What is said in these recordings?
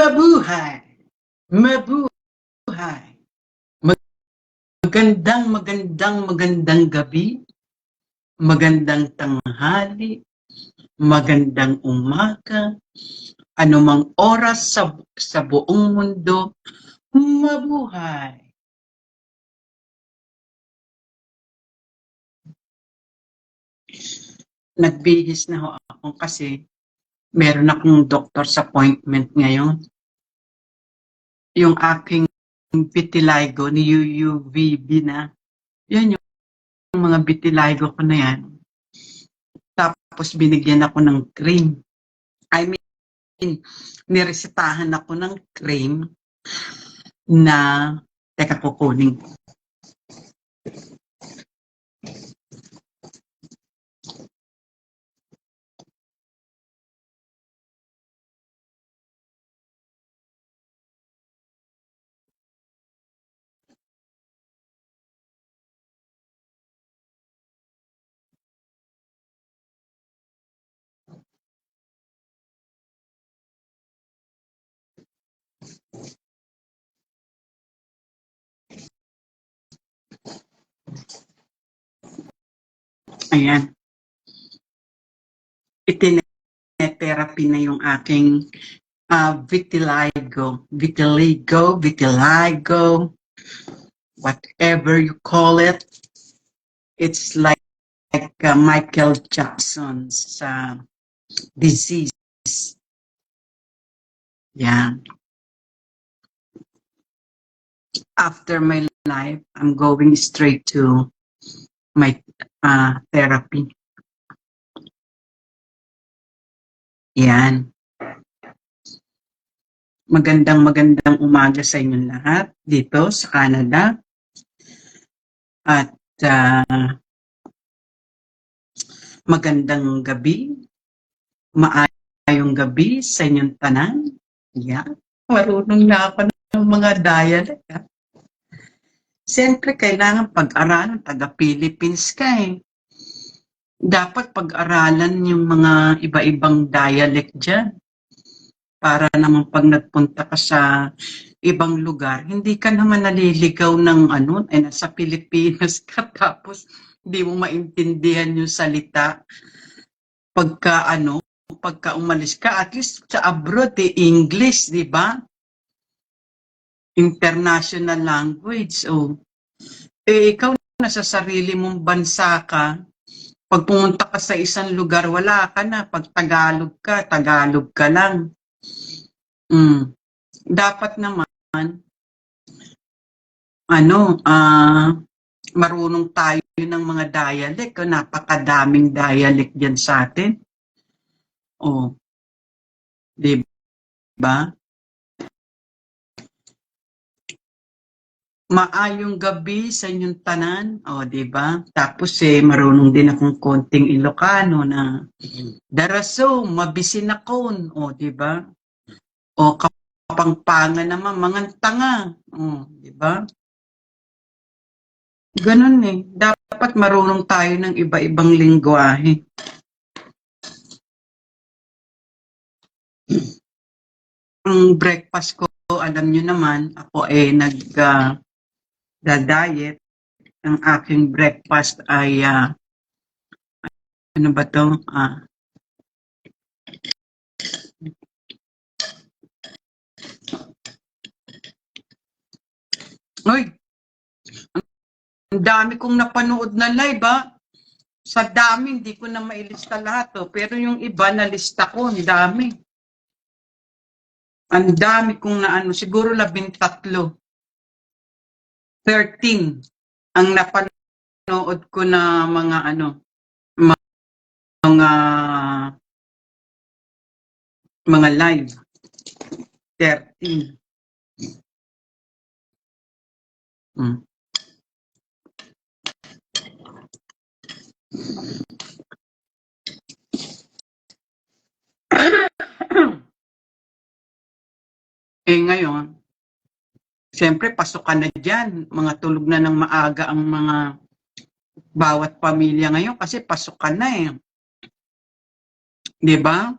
Mabuhay! Mabuhay! Magandang gabi, magandang tanghali, magandang umaga, anumang oras sa buong mundo, mabuhay! Nagbihis na ho ako kasi meron akong doctor's appointment ngayon. Yung aking vitiligo ni UUVB na, yan yung mga vitiligo ko na yan. Tapos binigyan ako ng cream. I mean, niresetahan ako ng cream na, teka kukunin ko. Ayan. Itinetherapy na yung aking vitiligo, whatever you call it. It's like Michael Jackson's disease. Yeah. After my life, I'm going straight to my therapy. Yan. Magandang umaga sa inyong lahat dito sa Canada. At magandang gabi, maayong gabi sa inyong tanan. Yan. Marunong na ako ng mga dialect. Siyempre, kailangan pag-aralan, taga-Philippines ka eh. Dapat pag-aralan yung mga iba-ibang dialect dyan. Para naman pag nagpunta ka sa ibang lugar, hindi ka naman naliligaw ng nasa Pilipinas ka tapos hindi mo maintindihan yung salita. Pagka umalis ka, at least sa abroad, English, di ba? International language. Ikaw nasa sarili mong bansa ka, pag pumunta ka sa isang lugar, wala ka na. Pag Tagalog ka lang. Dapat naman, marunong tayo ng mga dialect. Napakadaming dialect dyan sa atin. Diba? Maayong gabi sa inyong tanan, diba? Tapos marunong din akong konting Ilocano na daraso, mabisin akon, diba? Kapangpangan naman, mga tanga, diba? Ganun eh, dapat marunong tayo ng iba-ibang lingwahe. Ang breakfast ko, alam nyo naman, ako nag-diet. Ang aking breakfast ay ano ba to? Uy! Ang dami kong napanood na live Sa dami, hindi ko na mailista lahat pero yung iba nalista ko, ang dami. Ang dami kong siguro 13. 13 ang napanood ko na mga mga live. 13. Ngayon, siyempre pasukan na dyan. Mga tulog na ng maaga ang mga bawat pamilya ngayon kasi pasukan na eh. Diba?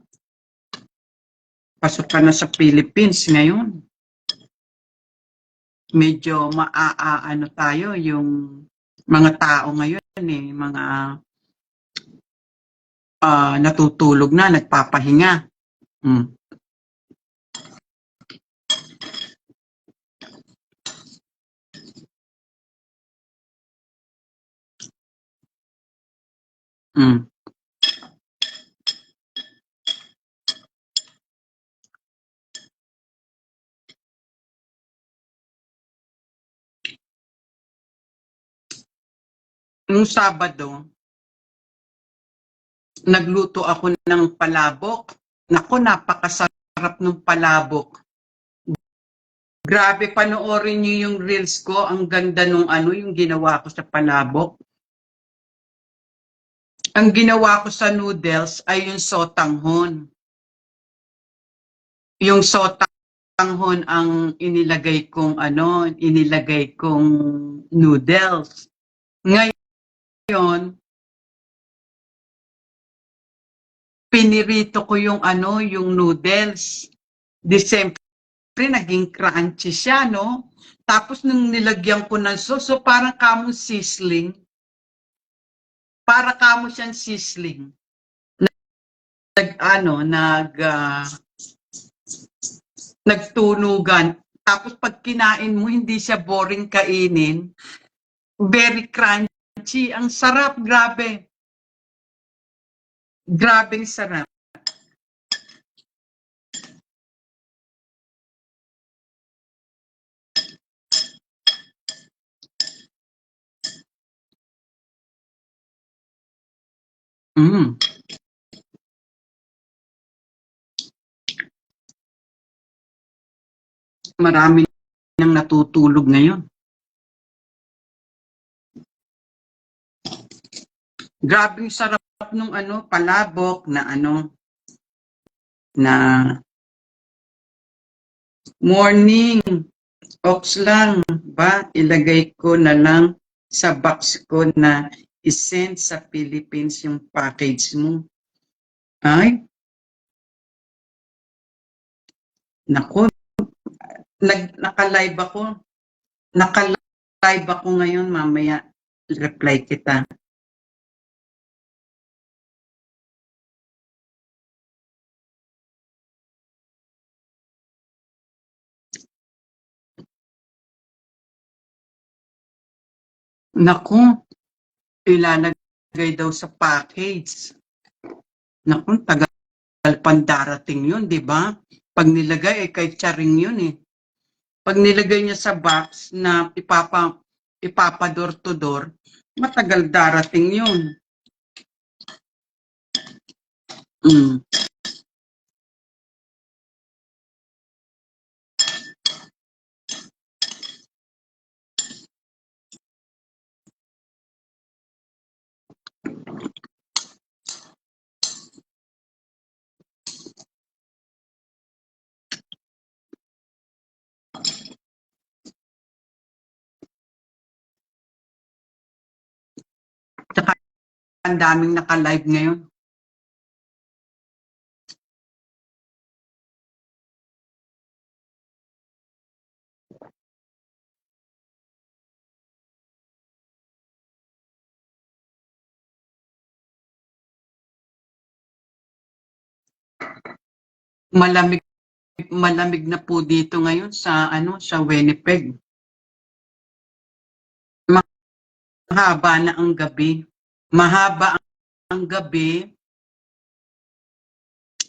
Pasok ka na sa Philippines ngayon. Medyo ano tayo, yung mga tao ngayon mga natutulog na, nagpapahinga. Mm. Mm. Nung Sabado, nagluto ako ng palabok. Naku, napakasarap ng palabok. Grabe, panoorin niyo yung reels ko. Ang ganda nung yung ginawa ko sa palabok. Ang ginawa ko sa noodles ay yung sotanghon. Yung sotanghon ang inilagay kong noodles. Ngayon, pinirito ko yung yung noodles. Siyempre, naging crunchy siya, no? Tapos nung nilagyan ko ng sauce, so parang kamong sizzling. Para kamo siyang sizzling. Nagtunugan. Tapos pag kinain mo, hindi siya boring kainin. Very crunchy. Ang sarap, grabe. Grabeng sarap. Mm. Marami nang natutulog ngayon. Grabeng sarap nung palabok na na morning. Ox lang ba? Ilagay ko na lang sa box ko na isend sa Philippines yung package mo. Ay, naku, naka-live ako. Naka-live ako ngayon, mamaya reply kita. Naku, ilalagay daw sa package. Naku, tagal pandarating yun, di ba? Pag nilagay, kay Charing yun eh. Pag nilagay niya sa box na ipapa-door to door, matagal darating yun. Mm. Tsaka ang daming naka-live ngayon. Malamig na po dito ngayon sa Winnipeg. Mahaba na ang gabi. Mahaba ang gabi.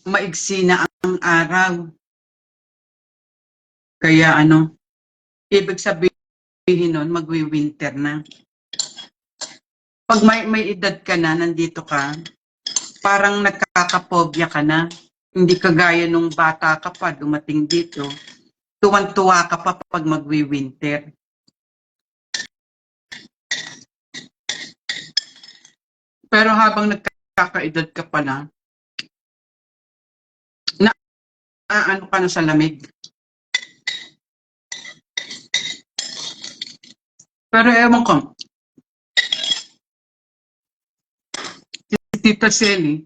Maigsi na ang araw. Kaya ibig sabihin nun, magwi-winter na. Pag may edad ka na, nandito ka, parang nagkakapobya ka na. Hindi kagaya nung bata ka pa, dumating dito. Tuwan-tuwa ka pa pag magwi-winter. Pero habang nagkakaedad ka pa na ka na sa lamig. Pero ewan ko, si Tita Selly,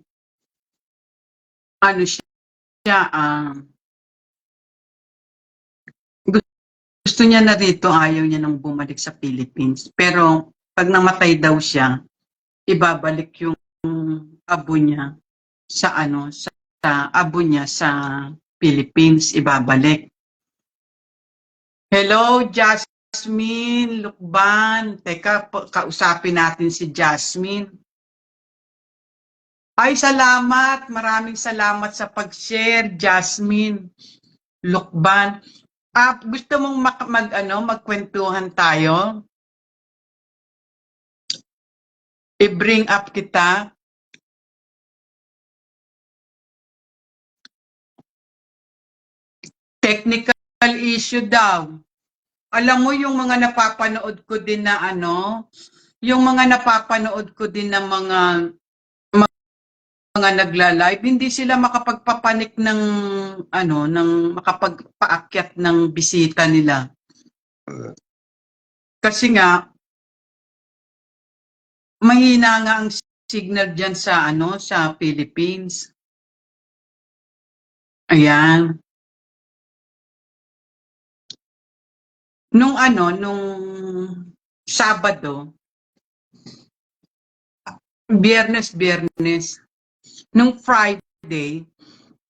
siya, gusto niya na rito, ayaw niya nang bumalik sa Philippines. Pero pag namatay daw siya, ibabalik yung abo niya sa abo niya sa Philippines, ibabalik. Hello, Jasmine Lukban. Teka, kausapin natin si Jasmine. Ay, salamat. Maraming salamat sa pag-share, Jasmine Lukban. Gusto mong magkwentuhan tayo? I-bring up kita. Technical issue daw. Alam mo yung mga napapanood ko din na yung mga napapanood ko din na mga nagla-live, hindi sila makapagpapanik ng ng makapagpaakyat ng bisita nila. Kasi nga mahina nga ang signal diyan sa sa Philippines. Ayan. Nung Sabado, Biyernes, nung Friday,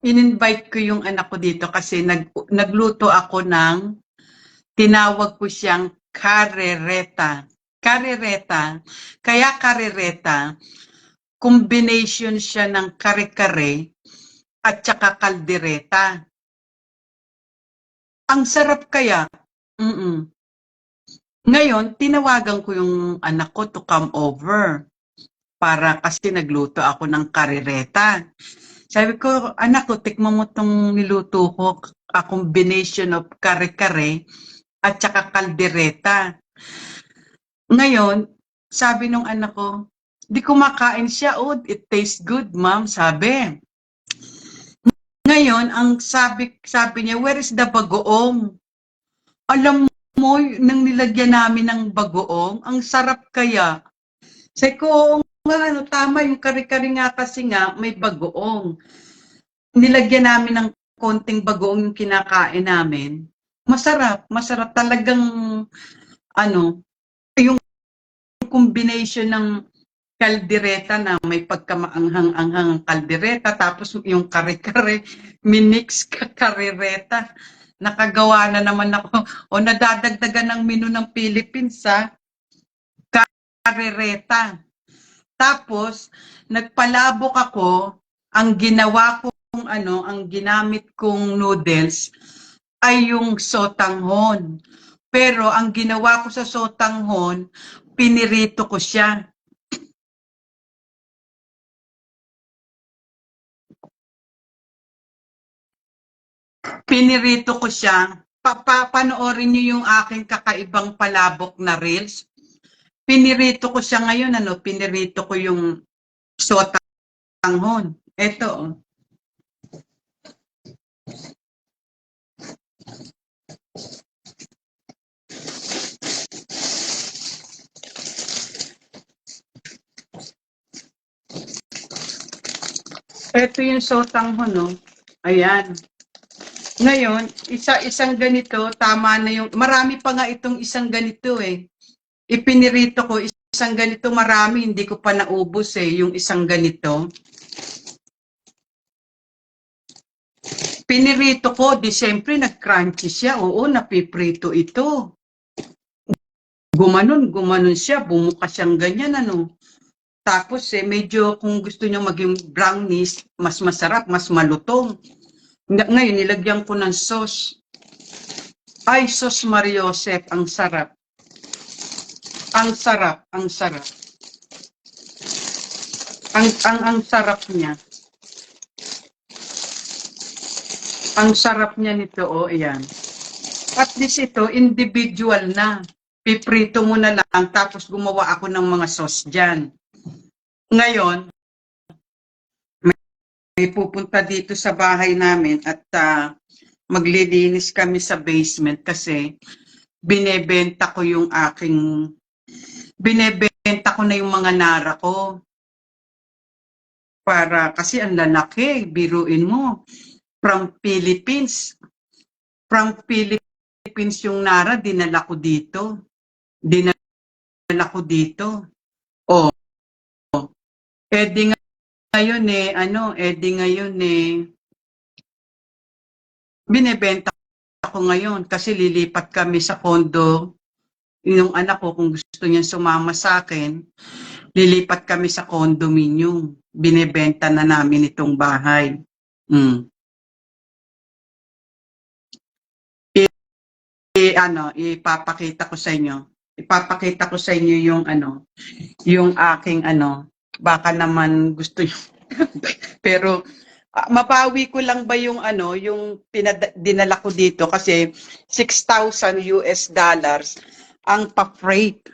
in-invite ko yung anak ko dito kasi nagluto ako ng, tinawag ko siyang karereta. Karereta. Kaya karereta, combination siya ng kare-kare at saka kaldereta. Ang sarap kaya. Ngayon, tinawagan ko yung anak ko to come over para kasi nagluto ako ng karereta. Sabi ko, anak ko, tikman mo tong niluto ko, a combination of kare-kare at saka kaldereta. Ngayon, sabi nung anak ko, di kumakain siya, oh, it tastes good, ma'am, sabi. Ngayon, ang sabi niya, where is the bagoong? Alam mo, nang nilagyan namin ng bagoong, ang sarap kaya. Sabi ko, tama, yung kare-kare nga kasi nga, may bagoong. Nilagyan namin ng konting bagoong yung kinakain namin. Masarap talagang, yung combination ng kaldereta na may pagkamaanghang-anghang kaldereta, tapos yung kare-kare, minix ka karereta. Nakagawa na naman ako, o nadadagdagan ng menu ng Philippines, karereta. Tapos, nagpalabok ako, ang ginawa kong ang ginamit kong noodles ay yung sotanghon. Pero ang ginawa ko sa sotanghon, pinirito ko siya. Pinirito ko siya. Panoorin niyo yung aking kakaibang palabok na reels. Pinirito ko siya ngayon, pinirito ko yung sotanghon. Ito, Ito yung sotanghon, no? Ayan. Ngayon, isang ganito, tama na yung, marami pa nga itong isang ganito eh. Ipinirito ko, isang ganito marami, hindi ko pa naubos eh, yung isang ganito. Pinirito ko, di siyempre nag-crunchy siya, oo, napiprito ito. Gumanon siya, bumuka siyang ganyan, Tapos medyo kung gusto niyo maging brownies, mas masarap, mas malutong. Ngayon, nilagyan ko ng sauce. Ay, sauce Mariosep, ang sarap. Ang sarap. Ang sarap niya. Ang sarap niya nito, ayan. At least ito, individual na. Piprito mo na lang, tapos gumawa ako ng mga sauce dyan. Ngayon, may pupunta dito sa bahay namin at maglilinis kami sa basement kasi binebenta ko na yung mga nara ko. Kasi ang lalaki, biruin mo, from Philippines Philippines yung Nara, dinala ko dito. Dinala ko dito. Oh, eh di ngayon binebenta ko ngayon kasi lilipat kami sa condo. Yung anak ko, kung gusto niya sumama sa akin, lilipat kami sa condominium. Binebenta na namin itong bahay. Ipapakita ko sa inyo. Ipapakita ko sa inyo yung aking baka naman gusto nyo. Pero mabawi ko lang ba yung yung dinala ko dito kasi 6,000 US dollars ang pa-freight.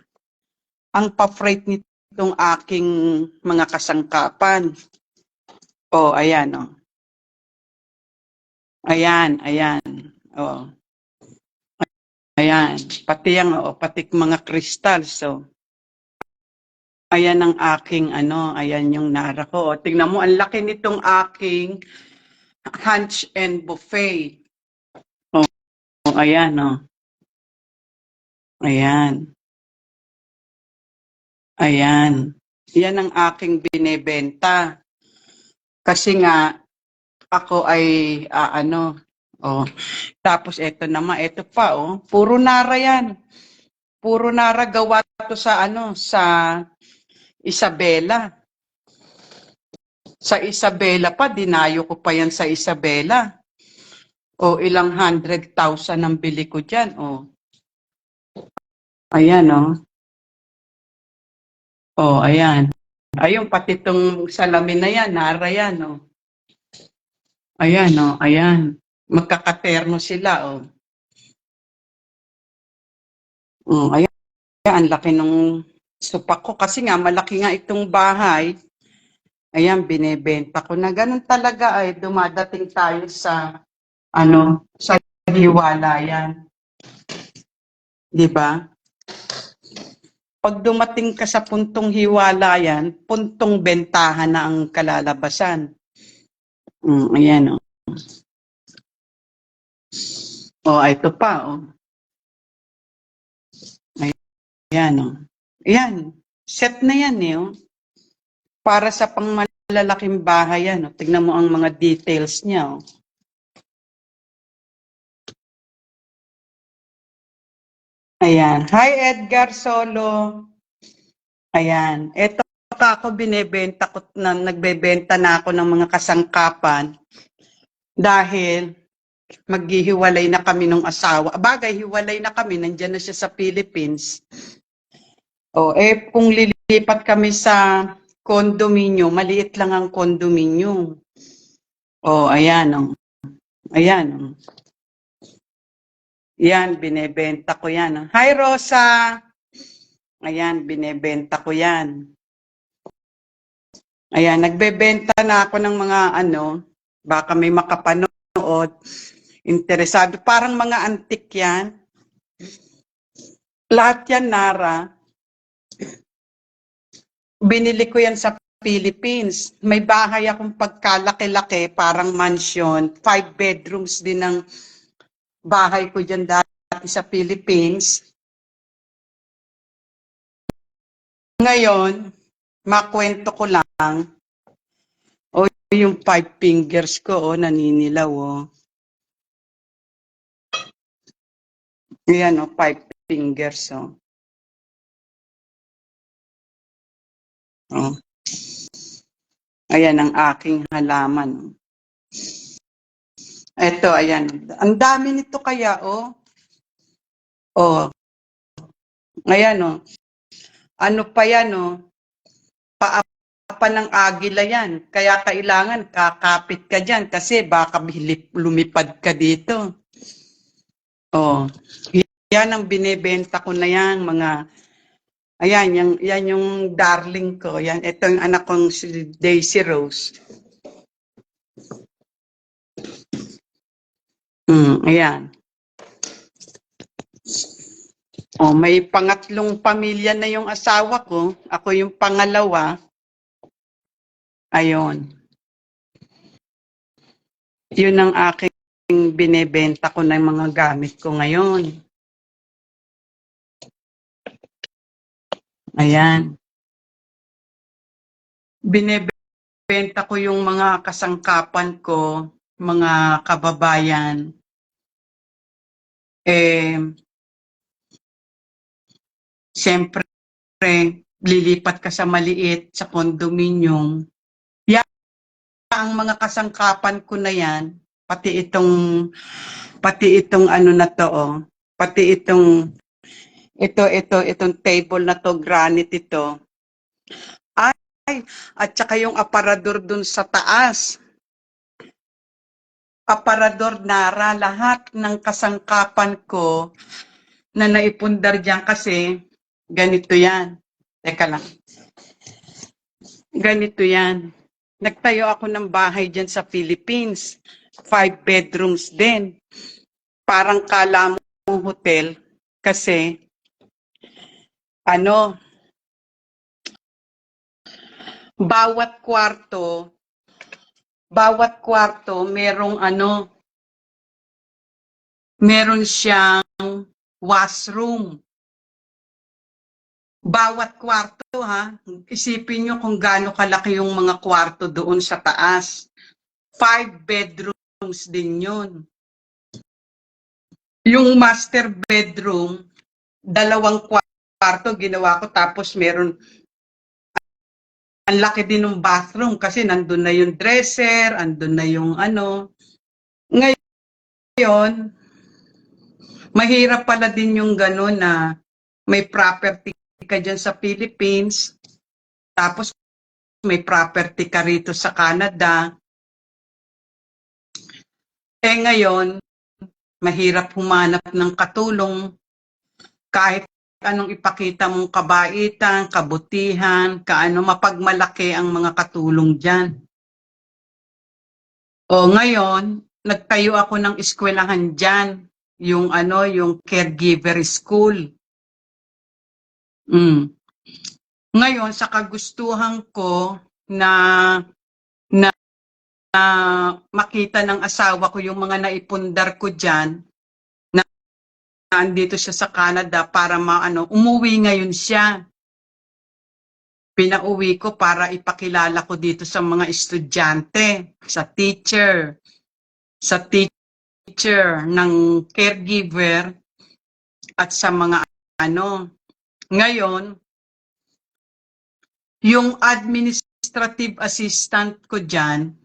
Ang pa-freight nitong aking mga kasangkapan. Oh, ayan oh. Ayan. Oh. Ayan, pati mga crystal. So, ayan ang aking ayan yung Nara ko. O, tingnan mo, ang laki nitong aking hunch and buffet. O, ayan o. Ayan. Ayan. Yan ang aking binebenta. Kasi nga, ako ay, tapos ito pa, puro Nara yan. Puro Nara gawa to sa Isabela. Sa Isabela pa, dinayo ko pa yan sa Isabela. O ilang 100,000 ang bili ko dyan. O. Ayan o. O, ayan. Ayun, pati itong salamin na yan, Nara yan o. Ayan o, ayan. Magkakaterno sila o. Ayan, ang laki ng supak ko. Kasi nga, malaki nga itong bahay. Ayan, binebenta ko na. Ganun talaga ay dumadating tayo sa sa hiwalayan. 'Di ba? Pag dumating ka sa puntong hiwalayan, puntong bentahan na ang kalalabasan. Ayan o. Ito pa o. Ayan o. Ayan. Set na yan eh o. Para sa pangmalalaking bahay yan o. Tignan mo ang mga details niya o. Ayan. Hi, Edgar Solo. Ayan. Ito ako binebenta ko nagbebenta na ako ng mga kasangkapan dahil maghihiwalay na kami ng asawa. Bagay, hiwalay na kami. Nandiyan na siya sa Philippines. Kung lilipat kami sa condominium, maliit lang ang condominium. Ayan o. Ayan o. Yan, binebenta ko yan. Hi, Rosa! Ayan, binebenta ko yan. Ayan, nagbebenta na ako ng mga baka may makapanood, interesado. Parang mga antik yan. Lahat yan, Nara. Binili ko yan sa Philippines. May bahay akong pagkalaki-laki, parang mansion. 5 bedrooms din ng bahay ko dyan dati sa Philippines. Ngayon, makwento ko lang. Yung 5 fingers ko, naninilaw. Ayan 5 fingers. Ayan ang aking halaman. Ito, ayan. Ang dami nito kaya, Ayan, Ano pa yan, Paapa ng agila yan. Kaya kailangan kakapit ka dyan kasi baka lumipad ka dito. Yan ang binebenta ko na yan, mga... Ayan, yan yung darling ko. Yan, ito yung anak kong si Daisy Rose. Ayan. May pangatlong pamilya na yung asawa ko. Ako yung pangalawa. Ayon. Yun ang aking yung binebenta ko ng mga gamit ko ngayon. Ayan. Binebenta ko yung mga kasangkapan ko, mga kababayan. Siyempre, lilipat ka sa maliit, sa condominium. Yan, ang mga kasangkapan ko na yan, pati itong ano na to, pati itong table na to, granite ito. At saka yung aparador dun sa taas. Aparador, Nara, lahat ng kasangkapan ko na naipundar dyan kasi ganito yan. Teka lang. Ganito yan. Nagtayo ako ng bahay dyan sa Philippines. 5 bedrooms din. Parang kala mo hotel kasi bawat kwarto meron siyang washroom. Bawat kwarto, isipin nyo kung gaano kalaki yung mga kwarto doon sa taas. 5 bedrooms din yun. Yung master bedroom, 2 kwarto ginawa ko, tapos meron ang laki din ng bathroom kasi nandun na yung dresser, andun na yung Ngayon, mahirap pala din yung gano'n na may property ka dyan sa Philippines, tapos may property ka rito sa Canada. Ngayon, mahirap humanap ng katulong kahit anong ipakita mong kabaitan, kabutihan, mapagmalaki ang mga katulong dyan. Ngayon, nagtayo ako ng eskwelahan dyan, yung caregiver school. Ngayon, sa kagustuhan ko na makita ng asawa ko yung mga naipundar ko dyan, andito siya sa Canada para umuwi ngayon siya. Pinauwi ko para ipakilala ko dito sa mga estudyante, sa teacher ng caregiver at sa mga Ngayon, yung administrative assistant ko dyan,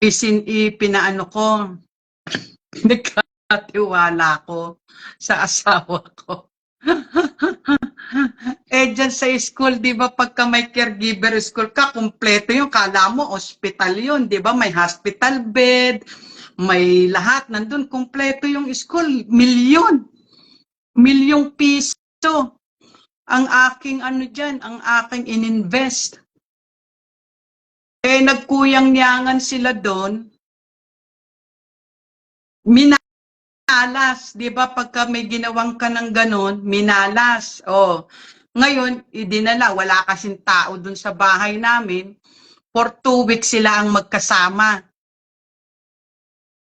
ipinaano ko, nagkatiwala ko sa asawa ko. Dyan sa school, di ba, pagka may caregiver school ka, kumpleto yun. Kala mo, hospital yun, di ba? May hospital bed, may lahat. Nandun, kumpleto yung school. Milyong piso. Ang aking dyan, ang aking ininvest. Nagkuyang-yangan sila doon. Minalas, di ba? Pagka may ginawang ka ng ganon, minalas. Ngayon, idinala, wala kasing tao dun sa bahay namin. For 2 weeks sila ang magkasama.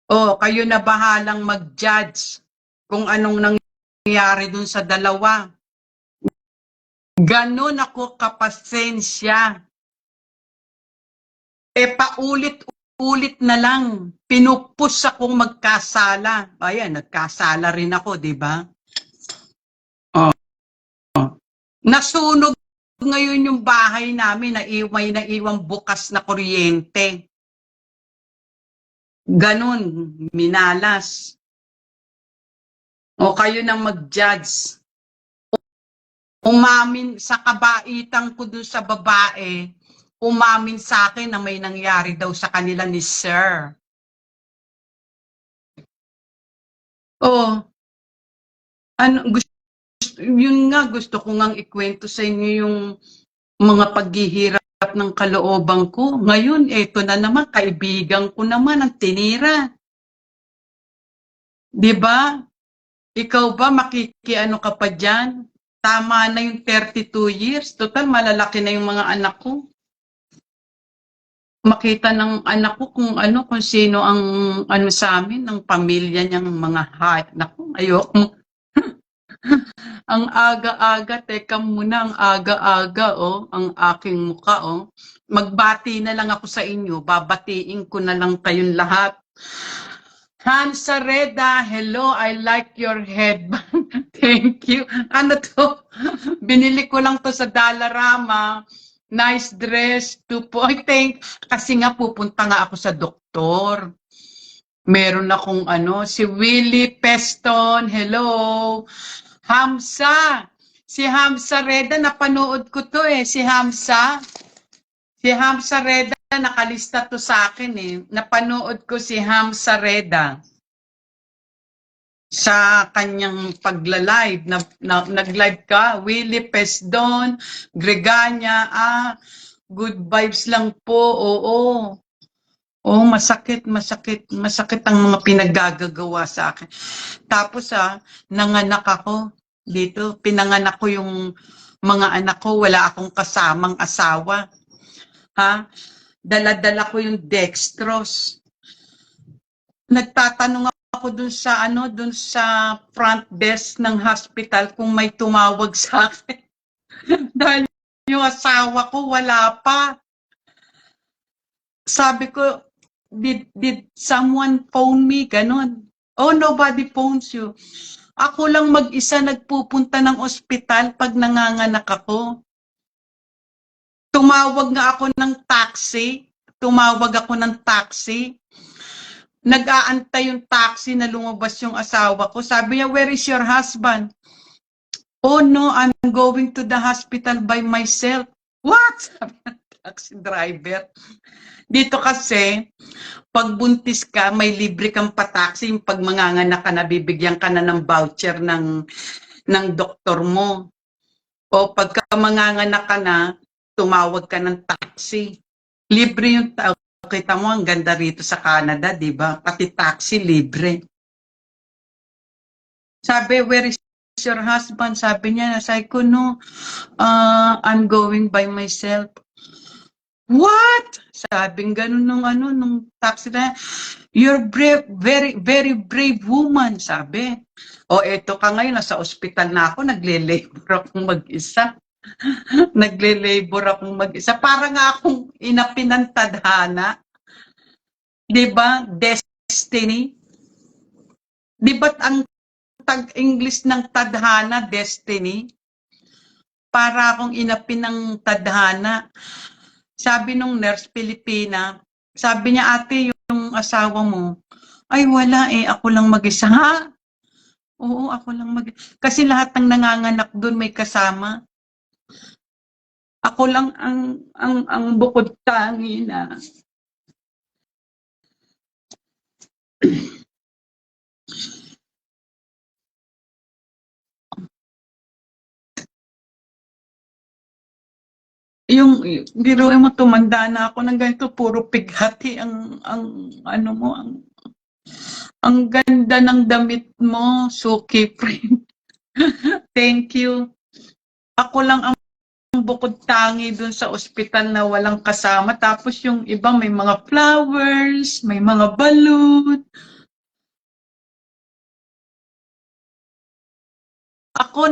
Kayo na bahalang mag-judge kung anong nangyari dun sa dalawa. Ganon ako kapasensya. Paulit-ulit na lang. Pinupus akong magkasala. Ayan, nagkasala rin ako, di ba? Nasunog ngayon yung bahay namin, may naiwang bukas na kuryente. Ganon, minalas. Kayo nang mag-judge. Umamin sa kabaitan ko doon sa babae, umamin sa akin na may nangyari daw sa kanila ni Sir. Yun nga, gusto ko ngang ikwento sa inyo yung mga paghihirap ng kalooban ko. Ngayon, eto na naman, kaibigan ko naman ang tinira. Diba? Ikaw ba, makikiano ka pa dyan? Tama na yung 32 years. Total, malalaki na yung mga anak ko. makita ng anak ko kung ano, kung sino ang ano sa amin, ng pamilya niyang mga naku, ayoko. Ang aga-aga, teka muna, ang aga-aga, oh, ang aking muka, oh. Magbati na lang ako sa inyo, babatiin ko na lang kayong lahat. Hansa Reda, hello, I like your headband. Thank you. Ano to? Binili ko lang to sa Dollarama. Nice dress. 2 point. Kasi nga pupunta nga ako sa doktor. Meron akong ano, si Willie Peston. Hello. Hamsa. Si Hamsa Reda, napanood ko to eh. Si Hamsa. Si Hamsa Reda, nakalista to sa akin eh. Napanood ko si Hamsa Reda sa kanyang pagla-live. Nag-live ka, Willie Pesdon, Greganya, good vibes lang po, oo. Oh, masakit ang mga pinaggagawa sa akin. Tapos nanganak ako dito, pinanganak ko yung mga anak ko, wala akong kasamang asawa. Ha? Dala-dala ko yung dextrose. Nagtatanong ako dun sa front desk ng hospital kung may tumawag sa akin. Dahil yung asawa ko wala pa. Sabi ko, did someone phone me? Ganon. Oh, nobody phones you. Ako lang mag-isa nagpupunta ng ospital pag nanganganak ako. Tumawag nga ako ng taxi. Nag-aantay yung taxi na lumabas yung asawa ko. Sabi niya, where is your husband? Oh no, I'm going to the hospital by myself. What? Sabi ng taxi driver. Dito kasi, pag buntis ka, may libre kang pataksi. Yung pag manganganak ka, nabibigyan ka na ng voucher ng doktor mo. O pagka manganganak ka na, tumawag ka ng taxi. Libre yung kita mo, ang ganda rito sa Canada, di ba? Pati taxi, libre. Sabi, where is your husband? Sabi niya, sabi ko, no, I'm going by myself. What? Sabing ganun nung taxi na, you're brave, very, very brave woman, sabi. O, eto ka ngayon, nasa ospital na ako, nagle-labor akong mag-isa. Nagle-labor akong mag-isa. Para nga akong inapinantadhana. Diba? Destiny. Diba ang tag-English ng tadhana, destiny? Para akong inapin ng tadhana. Sabi nung nurse Pilipina, sabi niya, ate, yung asawa mo, ay wala eh, ako lang mag-isa. Ha? Oo, ako lang mag-isa. Kasi lahat ng nanganganak doon may kasama. Ako lang ang bukod tangi na yung biruin mo, tumanda na ako ng ganito, puro pighati ang ano mo, ang ganda ng damit mo, Suki friend. Thank you. Ako lang ang bukod tangi dun sa ospital na walang kasama. Tapos yung iba may mga flowers, may mga balloon. Ako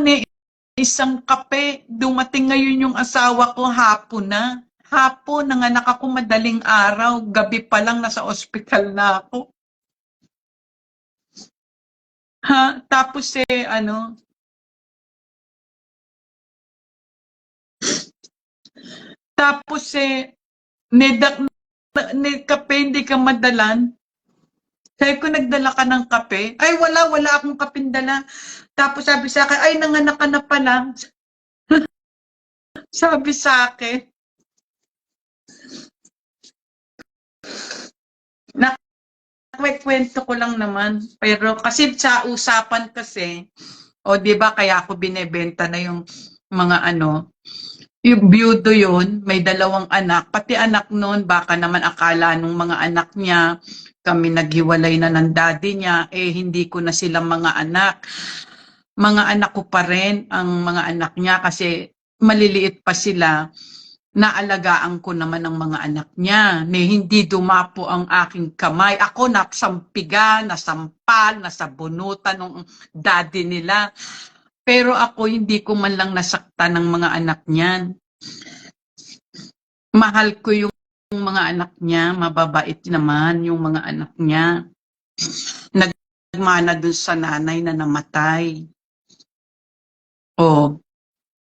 isang kape, dumating ngayon yung asawa ko, hapon na. Hapon, nanganak ako madaling araw, gabi pa lang nasa ospital na ako. Ha? Tapos tapos kape hindi ka madalan. Sabi ko, nagdala ka ng kape? Ay, wala akong kapeng dala. Tapos sabi sa akin, ay, nanganak ka na pala. Sabi sa akin. Kwento ko lang naman. Pero kasi sa usapan kasi, o di ba kaya ako binebenta na yung mga yung byudo yun, may 2 anak. Pati anak nun, baka naman akala nung mga anak niya, kami naghiwalay na ng daddy niya, hindi ko na sila mga anak. Mga anak ko pa rin ang mga anak niya kasi maliliit pa sila. naalagaan ko naman ang mga anak niya. Hindi dumapo ang aking kamay. Ako nasampiga, nasampal, nasabunutan ng daddy nila. Pero ako hindi ko man lang nasaktan ng mga anak niyan. Mahal ko yung mga anak niya, mababait naman yung mga anak niya. Nagmana dun sa nanay na namatay. O,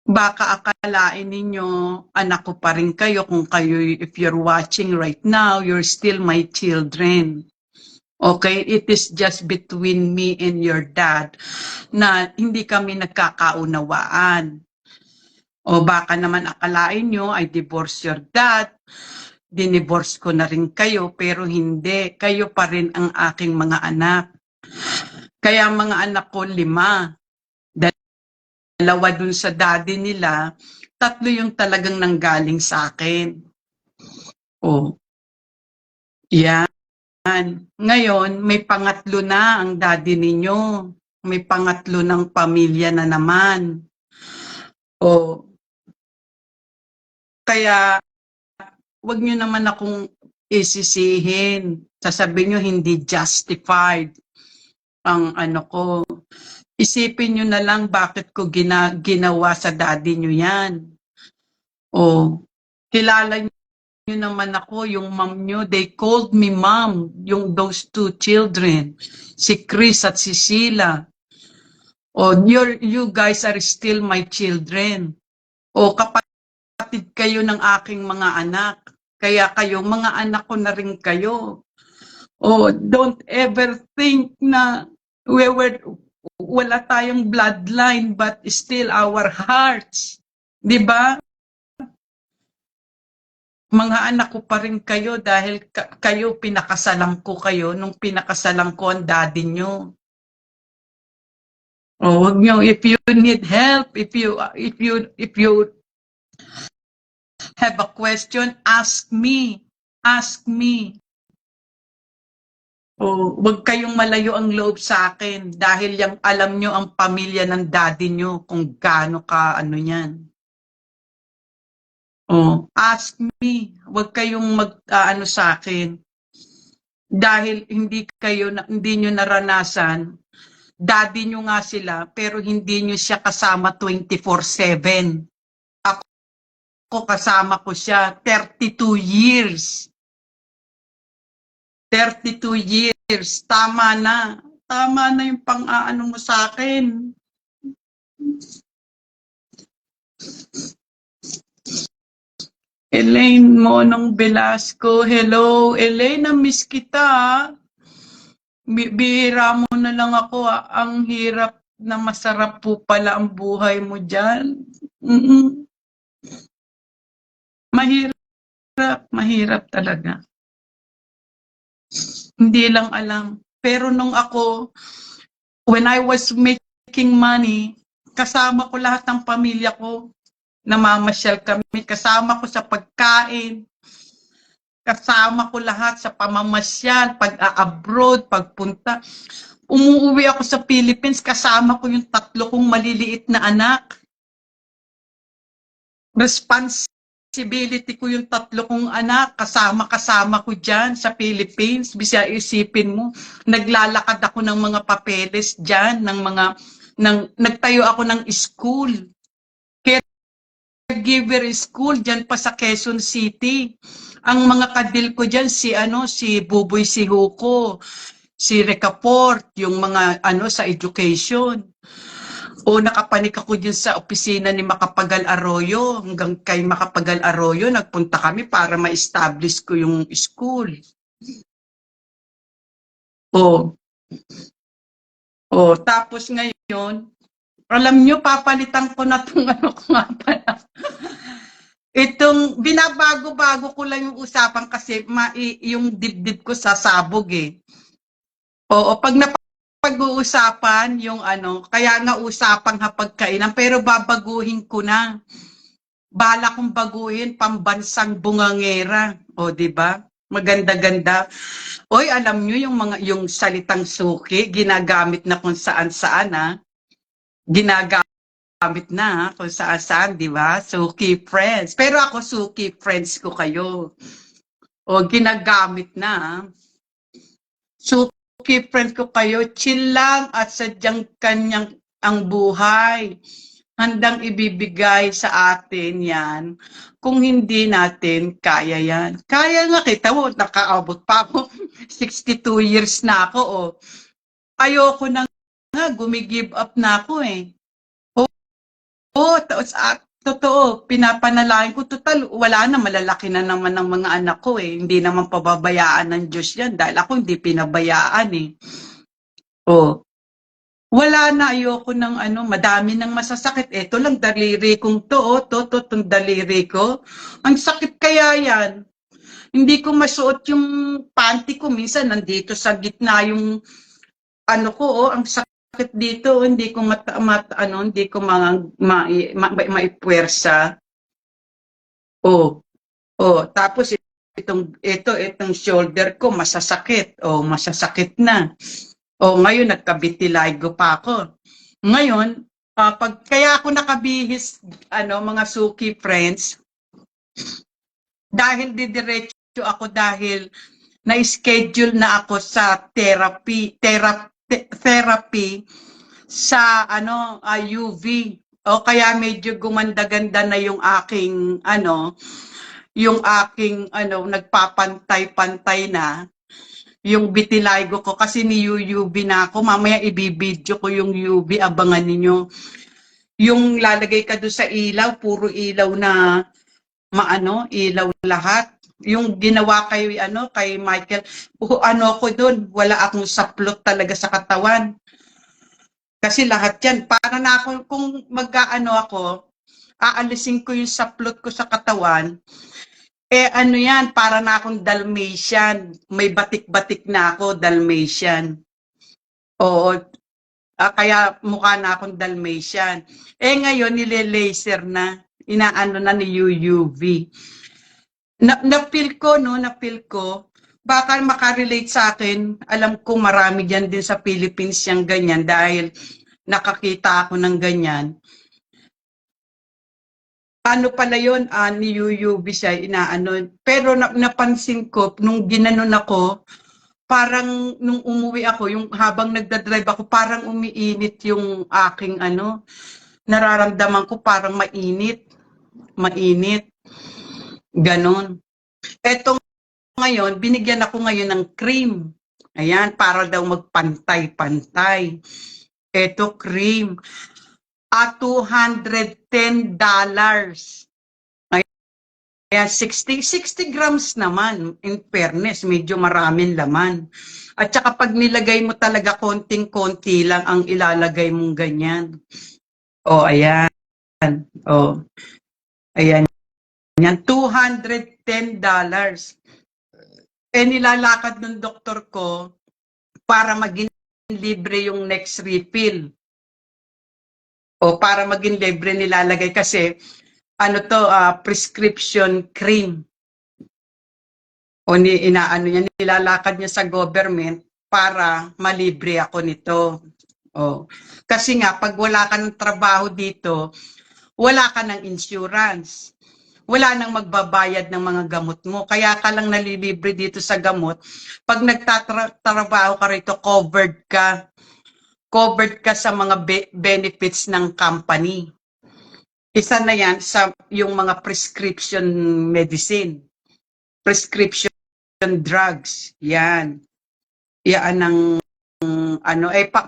baka akalain ninyo, anak ko pa rin kayo kung kayo, if you're watching right now, you're still my children. Okay? It is just between me and your dad na hindi kami nagkakaunawaan. O baka naman akalain nyo, I divorce your dad, dinivorce ko na rin kayo, pero hindi. Kayo pa rin ang aking mga anak. Kaya mga anak ko 5. 2 dun sa daddy nila, 3 yung talagang nanggaling sa akin. O, yan. Ngayon, may pangatlo na ang daddy ninyo. May pangatlo ng pamilya na naman. O, kaya, wag nyo naman akong isisihin. Sasabihin nyo, hindi justified ang ano ko. Isipin nyo na lang bakit ko ginawa sa daddy nyo yan. O, kilala nyo naman ako, yung mom nyo, they called me mom, yung those 2 children, si Chris at si Sheila. O, you guys are still my children. O, kapatid kayo ng aking mga anak. Kaya kayo, mga anak ko na rin kayo. O, don't ever think na wala tayong bloodline but still our hearts. 'Di ba? Mga anak ko pa rin kayo dahil kayo pinakasalan ko kayo nung pinakasalan ko ang daddy nyo. O, wag nyo, if you need help, if you have a question, ask me. Ask me. O, wag kayong malayo ang loob sa akin dahil yung alam nyo ang pamilya ng daddy nyo kung gaano ka ano yan. O, ask me. Wag kayong ano sa akin dahil hindi nyo naranasan. Daddy nyo nga sila pero hindi nyo siya kasama 24/7. Ako kasama ko siya 32 years. 32 years. Tama na. Tama na yung pang-aano mo sa akin. Elaine Monong Velasco. Hello. Elaine, na-miss kita. Bihira mo na lang ako. Ang hirap na masarap po pala ang buhay mo dyan. Mahirap talaga. Hindi lang alam. Pero nung ako, when I was making money, kasama ko lahat ng pamilya ko. Namamasyal kami, kasama ko sa pagkain, kasama ko lahat sa pamamasyal, pag-abroad, pagpunta. Umuwi ako sa Philippines, kasama ko yung 3 kong maliliit na anak. Responsibility ko yung 3 kong anak, kasama ko dyan sa Philippines. Bisa isipin mo, naglalakad ako ng mga papeles dyan, nagtayo ako ng school. Caregiver school dyan pa sa Quezon City. Ang mga kadil ko dyan, si Buboy Sihuko, si Recaport, yung mga sa education. O nakapanik ako dyan sa opisina ni Macapagal Arroyo. Hanggang kay Macapagal Arroyo, nagpunta kami para ma-establish ko yung school. Tapos ngayon, alam nyo, papalitan ko na itong ko nga pala. Itong, binabago-bago ko lang yung usapan kasi yung dibdib ko sasabog eh. Pag pag-uusapan yung kaya nga usapang hapagkainan, pero babaguhin ko na. Bala kong baguhin pambansang bungangera. Di ba? Maganda-ganda. Oy, alam nyo yung salitang suki, ginagamit na kung saan-saan Ginagamit ginagamit na kung saan-saan, di ba? Suki friends. Pero ako, suki friends ko kayo. O, ginagamit na. Suki friends ko kayo, chill lang at sadyang kanyang ang buhay. Handang ibibigay sa atin yan. Kung hindi natin, kaya yan. Kaya nga, kita mo, nakaabot pa ako. 62 years na ako, oh. Ayoko na nga, gumigive up na ako eh. Oo, totoo, pinapanalangin ko. Total, wala na, malalaki na naman ng mga anak ko eh. Hindi naman pababayaan ng Diyos yan dahil ako hindi pinabayaan eh. Oh, wala na, ayoko ng madami ng masasakit. Ito lang, daliri kong to, itong daliri ko. Ang sakit kaya yan. Hindi ko masuot yung panty ko. Minsan, nandito sa gitna yung ang sakit dito. Hindi ko hindi ko maipuwersa. Tapos itong shoulder ko masasakit. Masasakit na. Ngayon, nagkabitilago pa ako. Ngayon, kaya ako nakabihis, mga suki friends, dahil didiretso ako dahil na-schedule na ako sa therapy sa UV. Kaya medyo gumanda-ganda na yung aking nagpapantay-pantay na yung vitiligo ko kasi ni UV na ako. Mamaya ibibidyo ko yung UV, abangan ninyo. Yung lalagay ka doon sa ilaw, puro ilaw na ilaw lahat. Yung ginawa kay Michael, ko doon, wala akong saplot talaga sa katawan. Kasi lahat yan, para na ako, kung ako, aalisin ko yung saplot ko sa katawan, yan, para na akong Dalmatian. May batik-batik na ako, Dalmatian. Oo, kaya mukha na akong Dalmatian. Ngayon, nile-laser na, inaano na ni UV. Na-feel ko, baka makarelate sa akin. Alam ko marami dyan din sa Philippines yung ganyan dahil nakakita ako ng ganyan. Ano pala yun, ni UV siya, Pero napansin ko, nung ginanon ako, parang nung umuwi ako, yung habang nagdadrive ako, parang umiinit yung aking nararamdaman ko parang mainit. Ganon. Etong ngayon, binigyan ako ngayon ng cream. Ayan, para daw magpantay-pantay. Eto cream. $210. Kaya 60 grams naman. In fairness, medyo maraming laman. At saka pag nilagay mo talaga konting-konti lang ang ilalagay mong ganyan. Ayan. Ayan. Yan, $210. Nilalakad ng doktor ko para maging libre yung next refill. Para maging libre nilalagay kasi prescription cream. Nilalakad niya sa government para malibre ako nito. Kasi nga, pag wala ka ng trabaho dito, wala ka ng insurance. Wala nang magbabayad ng mga gamot mo. Kaya ka lang nalilibre dito sa gamot. Pag nagtatrabaho ka rito, covered ka. Covered ka sa mga benefits ng company. Isa na yan sa yung mga prescription medicine. Prescription drugs. Yan. Yan ang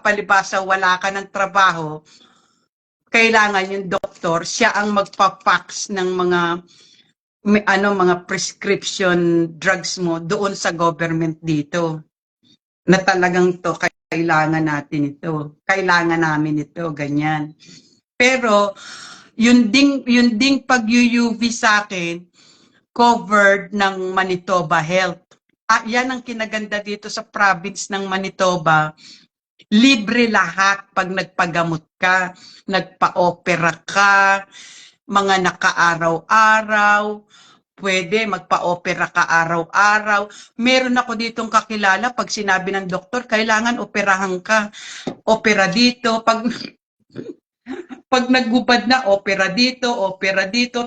palibasa wala ka ng trabaho, kailangan yung doktor, siya ang magpa-fax ng mga prescription drugs mo doon sa government dito. Na talagang to, kailangan natin ito. Kailangan namin ito, ganyan. Pero, yun ding pag-UV sa akin, covered ng Manitoba Health. Yan ang kinaganda dito sa province ng Manitoba. Libre lahat pag nagpagamot ka, nagpa-opera ka, mga naka-araw-araw, pwede magpa-opera ka araw-araw. Meron ako ditong kakilala, pag sinabi ng doktor, kailangan operahan ka. Opera dito. Pag naggubad na, opera dito,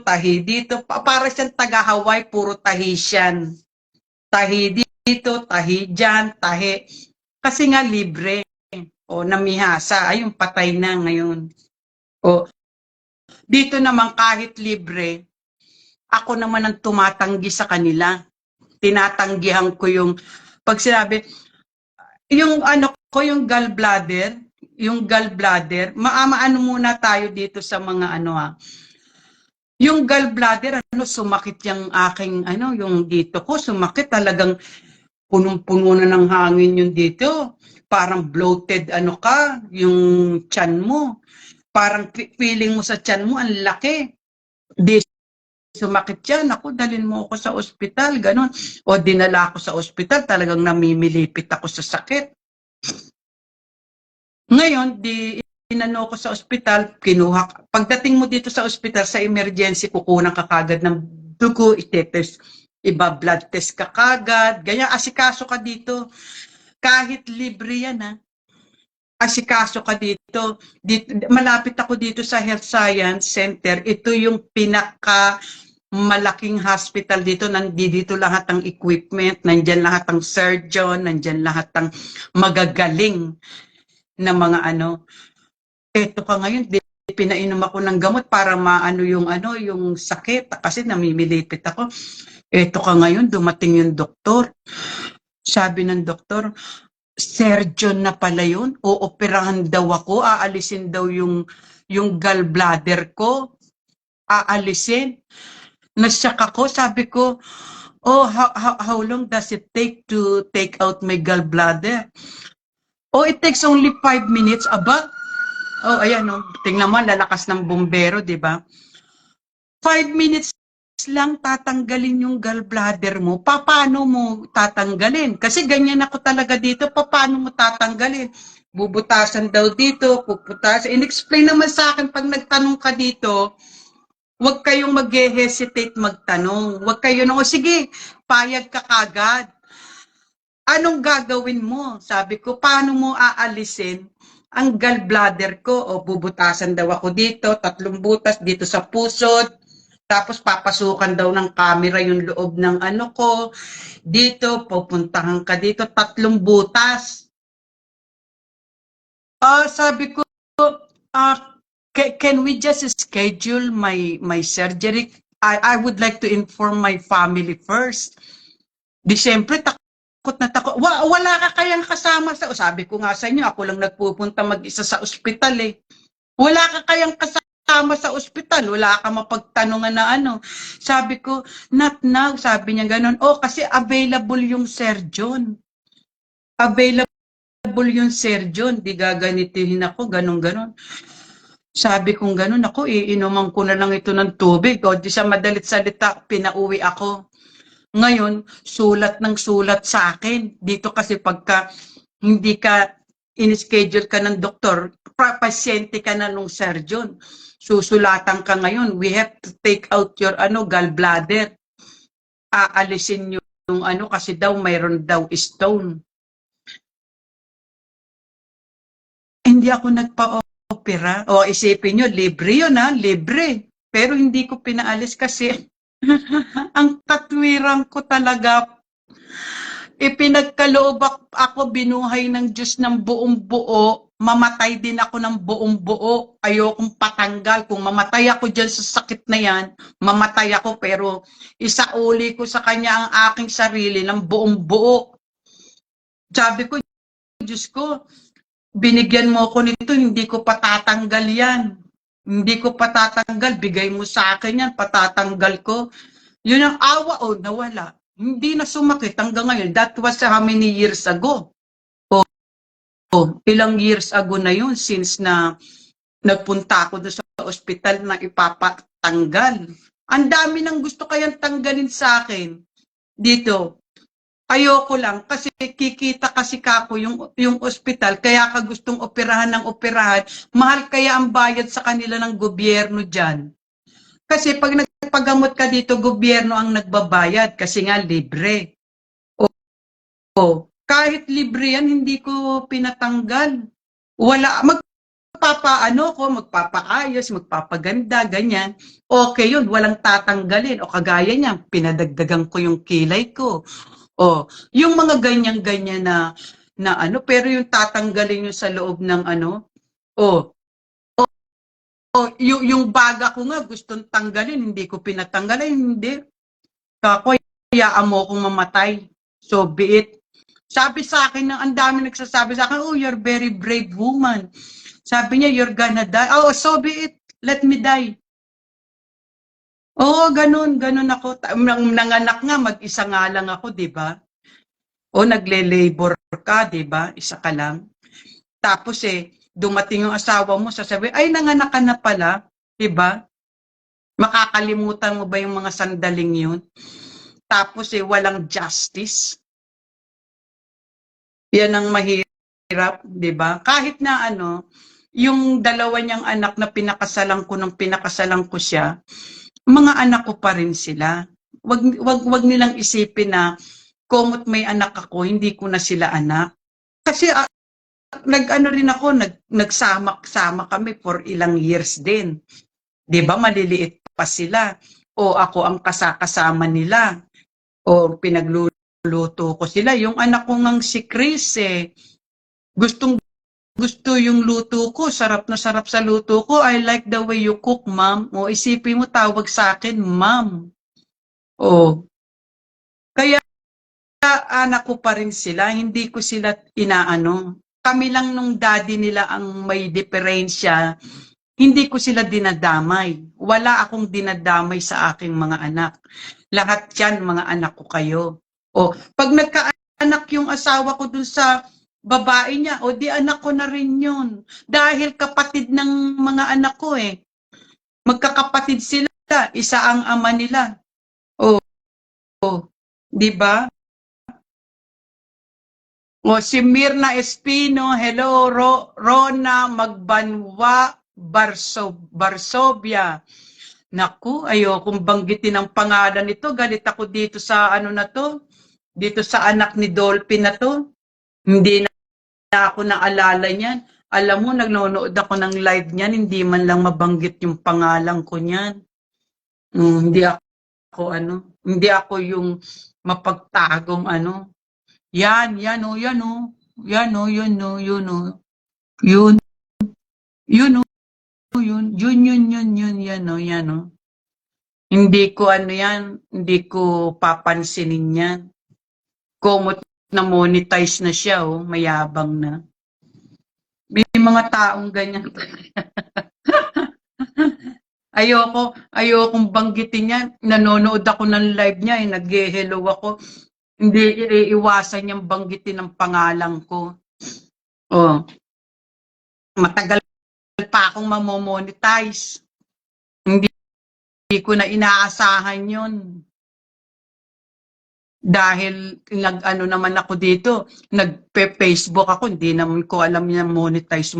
tahi dito. Para siyang taga-Hawaii, puro Tahitian. Tahi dito, tahi dyan, tahi. Kasi nga libre. O namihasa, ayun patay na ngayon. O dito naman kahit libre, ako naman ang tumatanggi sa kanila. Tinatanggihan ko yung, pag sinabi, yung ano ko, yung gallbladder, maano muna tayo dito sa mga ano yung gallbladder, sumakit yung aking, yung dito ko, sumakit talagang punong-puno na ng hangin yung dito. Parang bloated, yung tiyan mo. Parang feeling mo sa tiyan mo, ang laki. Di sumakit yan, ako, dalhin mo ako sa ospital, ganun. O dinala ako sa ospital, talagang namimilipit ako sa sakit. Ngayon, inano ko sa ospital, kinuha. Pagdating mo dito sa ospital, sa emergency, kukunan ka kagad ng dugo, itetest, iba blood test ka kagad, ganyan, asikaso ka dito. Kahit libre yan, asikaso ka dito. Malapit ako dito sa Health Science Center. Ito yung malaking hospital dito. Nandito lahat ng equipment, nandyan lahat ng surgeon, nandyan lahat ng magagaling na mga eto ka ngayon, pinainom ako ng gamot para maano yung sakit kasi namimilipit ako. Eto ka ngayon, dumating yung doktor. Sabi ng doktor, surgeon na pala yun, ooperahan daw ako, aalisin daw yung gallbladder ko, aalisin. Nasyak ako, sabi ko, oh, how long does it take to take out my gallbladder? Oh, it takes only 5 minutes. Aba, oh, ayan, tingnan mo, lalakas ng bumbero, di ba? 5 minutes lang tatanggalin yung gallbladder mo. Paano mo tatanggalin? Kasi ganyan ako talaga dito. Paano mo tatanggalin? Bubutasan daw dito, puputasan. In-explain naman sa akin pag nagtanong ka dito, huwag kayong mag-hesitate magtanong. Huwag kayo sige, payag ka kagad. Anong gagawin mo? Sabi ko, paano mo aalisin ang gallbladder ko? O bubutasan daw ako dito, 3 butas dito sa pusod. Tapos papasukan daw ng camera yung loob ng ko. Dito, pupuntahan ka dito, 3 butas. Sabi ko, can we just schedule my surgery? I would like to inform my family first. Di syempre, takot na takot. Wala ka kayang kasama sabi ko nga sa inyo, ako lang nagpupunta mag-isa sa ospital eh. Wala ka kayang kasama sa ospital, wala ka mapagtanungan na Sabi ko, not now, sabi niya ganun. Kasi available yung surgeon. Available yung surgeon, di gaganitihin ako, ganun. Sabi kong ganun, ako, iinuman ko na lang ito ng tubig. O di sa madalit salita, pinauwi ako. Ngayon, sulat ng sulat sa akin. Dito kasi pagka hindi ka in-schedule ka ng doktor, pasyente ka na nung surgeon. Susulatan ka ngayon, we have to take out your gallbladder. Aalisin yung kasi daw mayroon daw stone. Hindi ako nagpa-opera. O isipin nyo, libre yun libre. Pero hindi ko pinaalis kasi ang katwiran ko talaga, ipinagkaloob ako, binuhay ng Diyos ng buong buo, mamatay din ako ng buong buo, ayokong patanggal, kung mamatay ako dyan sa sakit na yan, mamatay ako, pero isauli ko sa Kanya ang aking sarili ng buong buo. Sabi ko, Diyos ko, binigyan mo ko nito, hindi ko patatanggal yan. Hindi ko patatanggal, bigay mo sa akin yan, patatanggal ko. Yun ang awa, nawala. Hindi na sumakit hanggang ngayon. That was how many years ago? Ilang years ago na yun since na nagpunta ako doon sa ospital na ipapatanggal. Ang dami nang gusto kayang tanggalin sa akin. Dito, ayoko lang kasi kikita kasi kako yung ospital, kaya ka gustong operahan ng operahan, mahal kaya ang bayad sa kanila ng gobyerno dyan. Kasi pag nagpagamot ka dito, gobyerno ang nagbabayad kasi nga libre. Kahit libre yan, hindi ko pinatanggal. Wala, magpapagawa magpapaayos, magpapaganda, ganyan. Okay yun, walang tatanggalin. O kagaya niya, pinadagdagan ko yung kilay ko. O, yung mga ganyan-ganyan na ano, pero yung tatanggalin nyo sa loob ng ano, o, yung baga ko nga, gustong tanggalin, hindi ko pinatanggalin, hindi. Kako, hayaan mo akong mamatay. So be it. Sabi sa akin, ang dami nagsasabi sa akin, oh, you're very brave woman. Sabi niya, you're gonna die. Oh, so be it. Let me die. Oo, ganun ako. Nanganak nga, mag-isa nga lang ako, di ba? O nagle-labor ka, di ba? Isa ka lang. Tapos dumating yung asawa mo, sasabi, ay, nanganak ka na pala, di ba? Makakalimutan mo ba yung mga sandaling yun? Tapos walang justice. Yan ang mahirap, di ba? Kahit na ano, yung dalawa niyang anak na pinakasalan ko siya, mga anak ko pa rin sila. Wag nilang isipin na kumot may anak ako, hindi ko na sila anak. Kasi nag-ano rin ako, nagsama kami for ilang years din. 'Di ba? Maliliit pa sila. O ako ang kasama nila. O pinagluluto ko sila. Yung anak ko ngang si Chris gusto yung luto ko, sarap na sarap sa luto ko. I like the way you cook, ma'am. O isipin mo, tawag sa akin, ma'am. O, kaya anak ko pa rin sila, hindi ko sila inaano. Kami lang nung daddy nila ang may diferensya, hindi ko sila dinadamay. Wala akong dinadamay sa aking mga anak. Lahat yan, mga anak ko kayo. O, pag nagkaanak yung asawa ko dun sa babae niya, o di anak ko na rin yun. Dahil kapatid ng mga anak ko magkakapatid sila, isa ang ama nila. O, di ba? O si Mirna Espino, hello, Rona Magbanwa Barsovia. Naku, ayokong banggitin ang pangalan nito. Galit ako dito sa ano na to. Dito sa anak ni Dolphin na to. Hindi na ako naalala niyan. Alam mo, nagnonood ako ng live niyan, hindi man lang mabanggit yung pangalan ko niyan. Hindi ako yung mapagtagong ano. Yan, yun, yan. Hindi ko hindi ko papansinin yan. Kumot na monetize na siya, mayabang na. May mga taong ganyan. Ayokong banggitin yan. Nanonood ako ng live niya, nag-hello ako. Hindi iiwasan niyang banggitin ang pangalan ko. Matagal pa akong mamomonetize. Hindi ko na inaasahan yun. Dahil nag-ano naman ako dito, nagpe-Facebook ako, hindi naman ko alam yan, monetize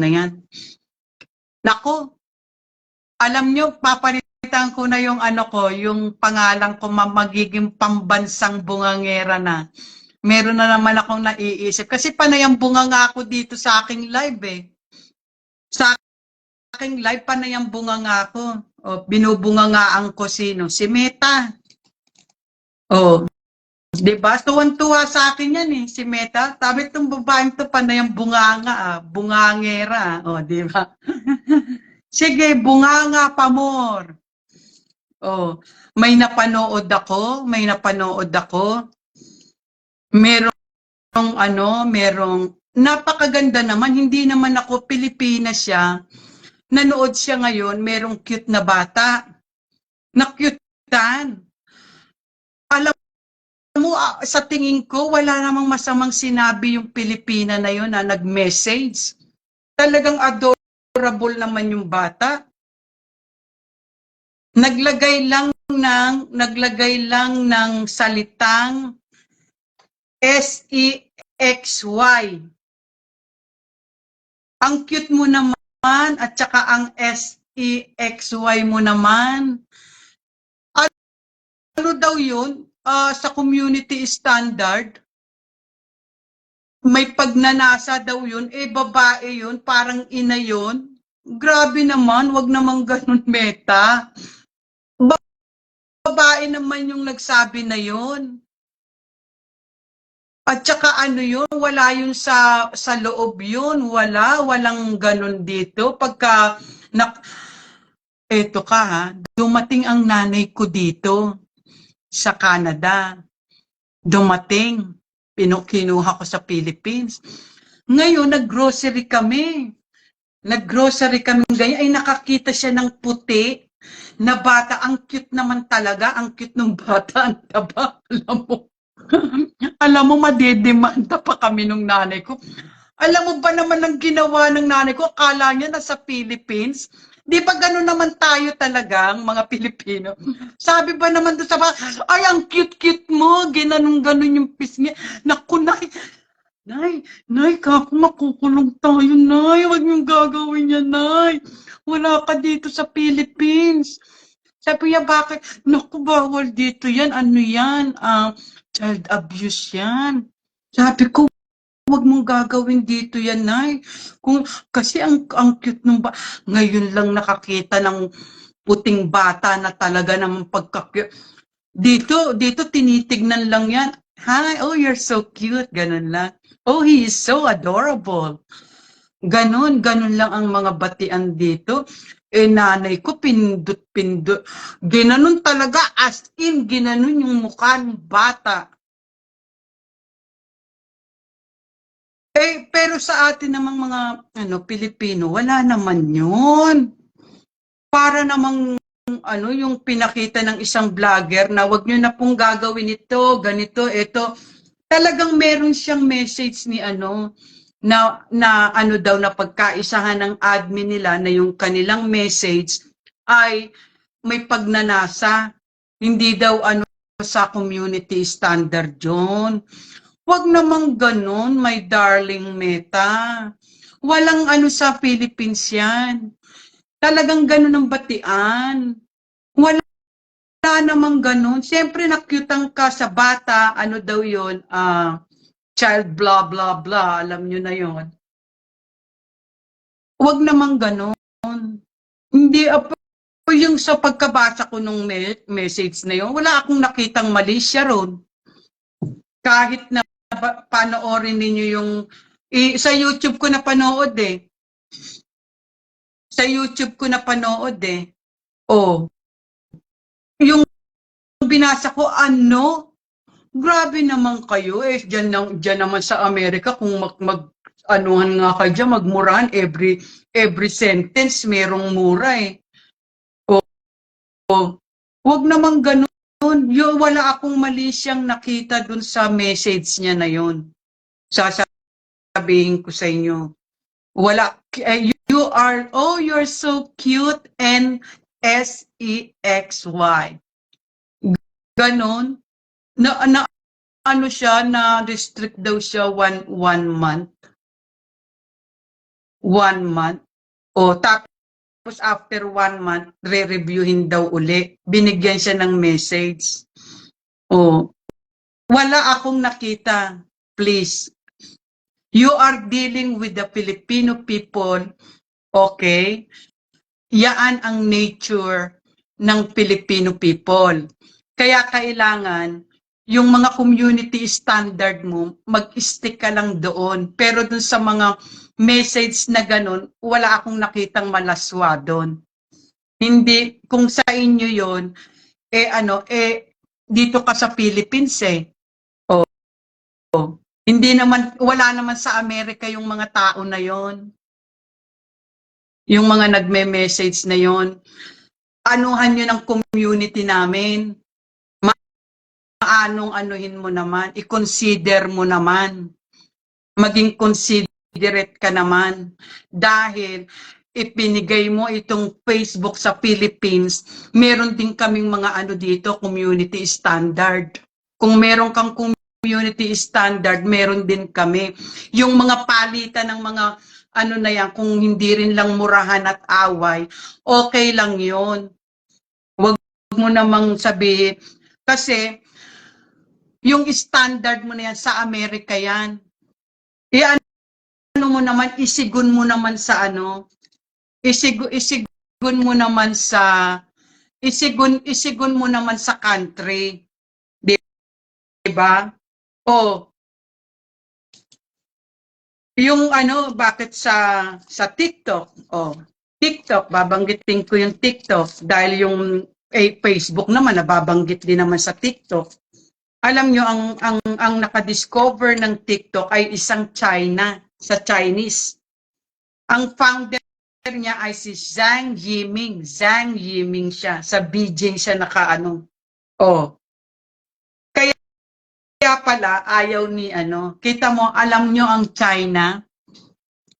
na yan. Nako, alam nyo, papalitan ko na yung yung pangalan ko magiging pambansang bungangera na. Meron na naman akong naiisip. Kasi panay ang bunganga ako dito sa aking live Sa aking live, panay ang bunganga ako. Binubungangaan ko sino? Si Meta. Diba? Tuwan-tuwa sa akin yan si Meta. Sabi itong babaeng to, panay ang bunganga bungangera. Diba? Sige, bunganga pa more. May napanood ako. Merong napakaganda naman. Hindi naman ako Pilipinas siya. Nanood siya ngayon, merong cute na bata. Na-cutean. Alam mo, sa tingin ko, wala namang masamang sinabi yung Pilipina na yun na nag-message. Talagang adorable naman yung bata. Naglagay lang ng salitang SEXY. Ang cute mo naman at saka ang SEXY mo naman. Ano daw yun? Sa community standard. may pagnanasa daw yun, babae yun, parang ina yun. Grabe naman, wag naman ganun, Meta. Babae naman yung nagsabi na yun. At saka ano yun, wala yun sa loob yun, walang ganun dito. Eto ka ha, dumating ang nanay ko dito sa Canada. Dumating, kinuha ko sa Philippines. Ngayon, nag-grocery kami. Ganyan, ay nakakita siya ng puti na bata. Ang cute naman talaga, ang cute ng bata, ang taba, alam mo. Alam mo, madedemanda pa kami nung nanay ko. Alam mo ba naman ang ginawa ng nanay ko? Akala niya nasa Philippines. Di ba gano'n naman tayo talagang mga Pilipino? Sabi ba naman doon sa ay, ang cute-cute mo. Ginanong-ganon yung pisngi. Naku, Nay, kako makukulong tayo, Nay. Huwag niyong gagawin yan, Nay. Wala ka dito sa Philippines. Sabi niya, bakit? Naku, bawal dito yan. Ano yan? Child abuse yan. Sabi ko, huwag mong gagawin dito yan, Nay. Kasi ang cute nung ngayon lang nakakita ng puting bata na talaga ng pagka-cute. Dito tinitignan lang yan. Hi, oh, you're so cute. Ganun lang. Oh, he is so adorable. Ganun lang ang mga batian dito. Nanay ko, pindot. Ginanon talaga, as in, ginanon yung mukha ng bata. Pero sa atin namang mga Pilipino, wala naman yun. Para namang yung pinakita ng isang vlogger na wag nyo na pong gagawin ito, ganito, ito. Talagang meron siyang message ni na daw na pagkaisahan ng admin nila na yung kanilang message ay may pagnanasa. Hindi daw sa community standard yun. Wag namang ganun, my darling Meta. Walang sa Philippines yan. Talagang ganun ang batian. Wala namang ganun. Siyempre, nakyutang ka sa bata, daw yun, child blah blah blah, alam nyo na yun. Wag namang ganun. Hindi, yung sa pagkabasa ko nung message na yun, wala akong nakitang mali siya ron. Kahit na panoorin ninyo yung sa YouTube ko na panood Sa YouTube ko na panood Oh. Yung binasa ko, grabe naman kayo diyan naman sa Amerika kung anuhan nga kayo dyan, magmurahan every sentence merong mura Wag naman ganun. Wala akong mali siyang nakita dun sa message niya na yun. Sasabihin ko sa inyo. Wala. You're so cute and sexy. Ganon. Siya, na-restrict daw siya one month. 1 month. Tapos after 1 month, re-reviewin daw uli. Binigyan siya ng message. Wala akong nakita. Please. You are dealing with the Filipino people. Okay? Yaan ang nature ng Filipino people. Kaya kailangan, yung mga community standard mo, mag-stick ka lang doon. Pero dun sa mga message na ganun, wala akong nakitang malaswa doon. Hindi, kung sa inyo yon dito ka sa Philippines Hindi naman, wala naman sa Amerika yung mga tao na yon. Yung mga nagme-message na yon. Anuhan nyo ng community namin. Anuhin mo naman, i-consider mo naman. Maging considerate ka naman. Dahil ipinigay mo itong Facebook sa Philippines, meron din kaming mga dito, community standard. Kung meron kang community standard, meron din kami. Yung mga palitan ng mga na yan, kung hindi rin lang murahan at away, okay lang yon. Wag mo namang sabihin. Kasi, yung standard mo na yan, sa Amerika yan. i-ano mo naman, isigun mo naman sa ano, isigun mo naman sa, isigun mo naman sa country, di ba? O, yung ano, bakit sa TikTok? O, TikTok, babanggitin ko yung TikTok dahil yung Facebook naman nababanggit din naman sa TikTok. Alam nyo, ang nakadiscover ng TikTok ay isang China, sa Chinese. Ang founder niya ay si Zhang Yiming. Zhang Yiming siya. Sa Beijing siya nakaano. Oh. Kaya pala, ayaw ni ano. Kita mo, alam nyo ang China,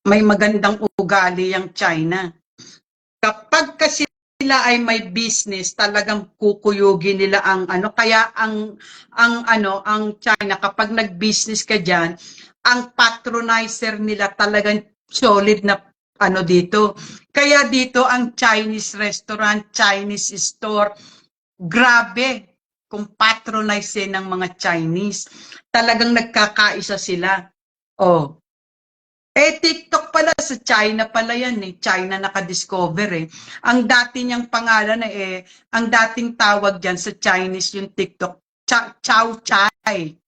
may magandang ugali ang China. Kapag kasi sila ay may business, talagang kukuyugin nila ang ano, kaya ang China kapag nag-business ka diyan, ang patronizer nila talagang solid na ano dito. Kaya dito ang Chinese restaurant, Chinese store, grabe kung patronize ng mga Chinese. Talagang nagkakaisa sila. Oh, TikTok pala, sa China pala yan eh. China nakadiscover eh. Ang dati niyang pangalan ang dating tawag dyan sa Chinese yung TikTok, Chow Chai.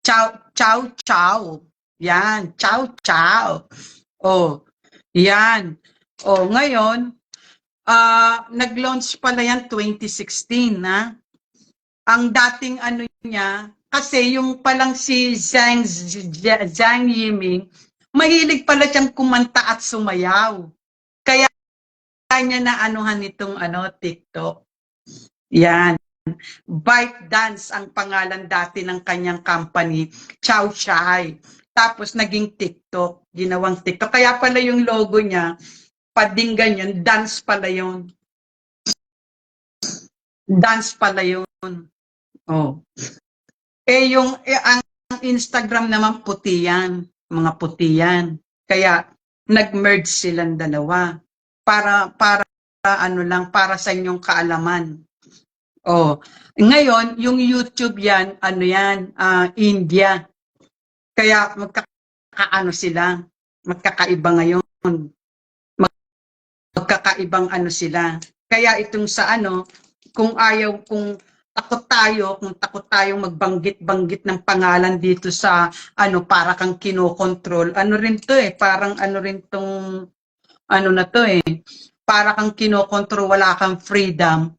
Chow, Chow Chow. Yan, Chow Chow. Oh, yan. Oh, ngayon, nag-launch pala yan 2016 na. Ang dating ano niya, kasi yung palang si Zhang Yiming, mahilig pala siyang kumanta at sumayaw. Kaya niya na anuhan itong ano, TikTok. Yan. Bite Dance ang pangalan dati ng kanyang company, Chow Chai. Tapos naging TikTok, ginawang TikTok. Kaya pala yung logo niya, padinggan yun, dance pala yun. Dance pala yun. Oh. Ang Instagram naman puti yan, mga puti yan. Kaya nag-merge silang dalawa para ano lang, para sa inyong kaalaman. Oh, ngayon yung YouTube yan, ano yan, India. Kaya magkakaano sila, magkakaiba ngayon. Magkakaibang ano sila. Kaya itong sa ano, kung takot tayong magbanggit-banggit ng pangalan dito sa ano, para kang kinokontrol. Ano rin to eh, parang ano rin tong ano na to eh, para kang kinokontrol, wala kang freedom.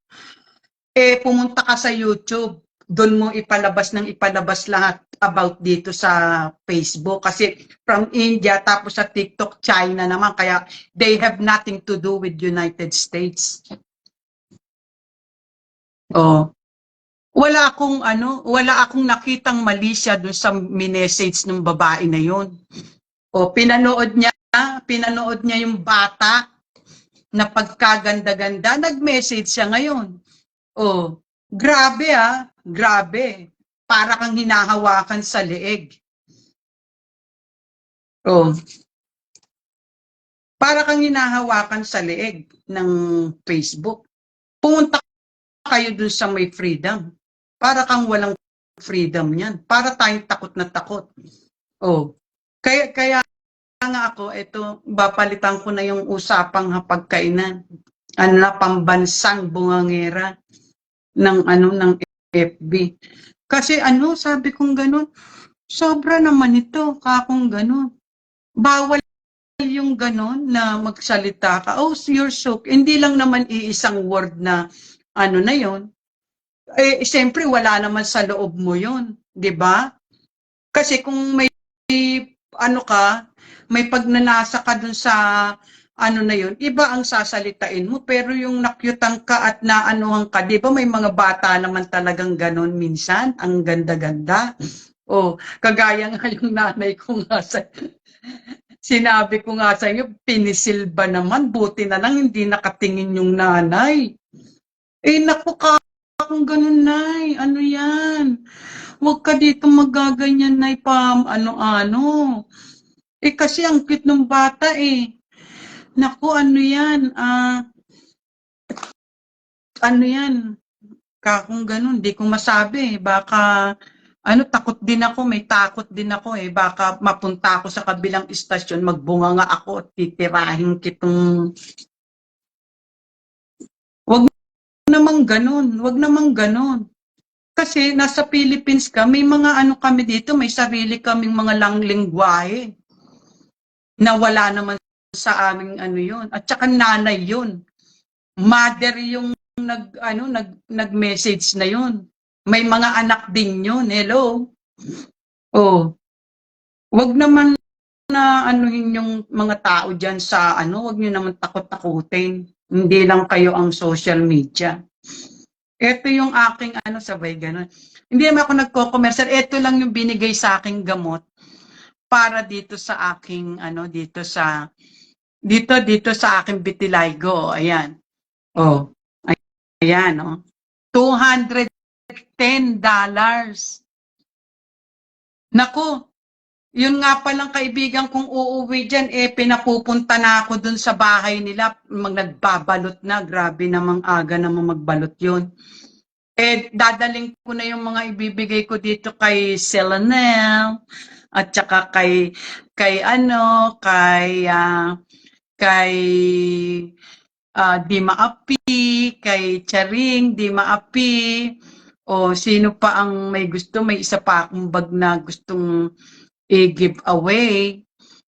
Pumunta ka sa YouTube, doon mo ipalabas lahat about dito sa Facebook. Kasi from India, tapos sa TikTok, China naman. Kaya they have nothing to do with United States. Oh. Wala akong nakitang mali siya doon sa minessage ng babae na yun. Pinanood niya yung bata na pagkaganda-ganda, nag-message siya ngayon. Grabe grabe. Para kang hinahawakan sa leeg. Para kang hinahawakan sa leeg ng Facebook. Pumunta kayo dun sa may freedom. Para kang walang freedom yan. Para tayong takot na takot. Kaya nga ako, babalitan ko na yung usapang hapagkainan. Ano na, pambansang bungangera ng FB. Kasi sabi kong ganun, sobra naman ito, kakong ganun. Bawal yung ganun na magsalita ka. You're so, hindi lang naman iisang word na ano na yon. Siyempre wala naman sa loob mo yon, 'di ba? Kasi kung may may pagnanasa ka dun sa ano na yun, iba ang sasalitain mo, pero yung nakyutang ka at naanuhan ka, di ba may mga bata naman talagang ganon minsan, ang ganda-ganda. Kagaya nga yung nanay ko nga sinabi ko nga sa inyo, pinisilba naman, buti na lang hindi nakatingin yung nanay. Naku kung ganun, nay, ano yan? Huwag ka dito magaganyan, nay, ano-ano. Kasi ang cute ng bata Naku, ano yan? Ano yan? Kakong ganun, di ko masabi. Baka ano, takot din ako, may takot din ako eh. Baka mapunta ako sa kabilang istasyon, magbunga nga ako at titirahin kitong... Wag namang ganun, wag namang ganun. Kasi nasa Philippines ka, may mga ano kami dito, may sarili kaming mga langlingwahe na wala naman sa aming ano yun. At saka nanay yun. Mother yung nag-message na yun. May mga anak din yun. Hello? Oh, wag naman na anuhin yung mga tao dyan sa ano, wag nyo naman takot-takutin. Hindi lang kayo ang social media. Ito yung aking ano, sabay ganun. Hindi naman ako nagko-commercial. Ito lang yung binigay sa aking gamot para dito sa aking ano, dito sa aking vitiligo. Ayan. Oh. Ayan, oh. $210. Naku, yun nga palang kaibigan kong uuwi dyan, pinapupunta na ako dun sa bahay nila, nagbabalot na, grabe namang aga namang magbalot yun. Dadaling ko na yung mga ibibigay ko dito kay Selenel, at saka kay ano, kay Di Maapi, kay Charing, Di Maapi, o sino pa ang may gusto, may isa pa akong bag na gustong i-give away.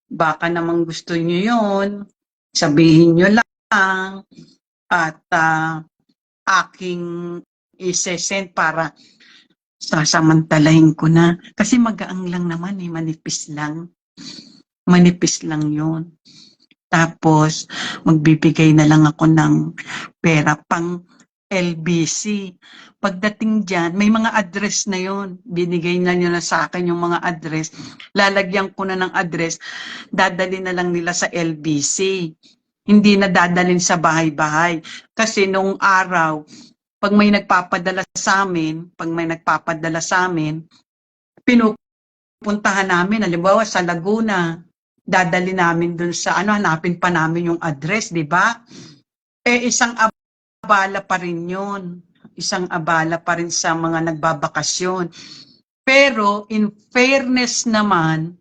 Baka namang gusto nyo yun, sabihin nyo lang, at aking isesend para sasamantalahin ko na. Kasi magaang lang naman manipis lang. Manipis lang yun. Tapos, magbibigay na lang ako ng pera pang LBC. Pagdating dyan, may mga address na yon. Binigay na nyo na sa akin yung mga address. Lalagyan ko na ng address. Dadali na lang nila sa LBC. Hindi na dadalhin sa bahay-bahay. Kasi nung araw, pag may nagpapadala sa amin, pinupuntahan namin, halimbawa sa Laguna, dadali namin dun sa ano, hanapin pa namin yung address, di ba? Isang abala pa rin yun. Isang abala pa rin sa mga nagbabakasyon. Pero, in fairness naman,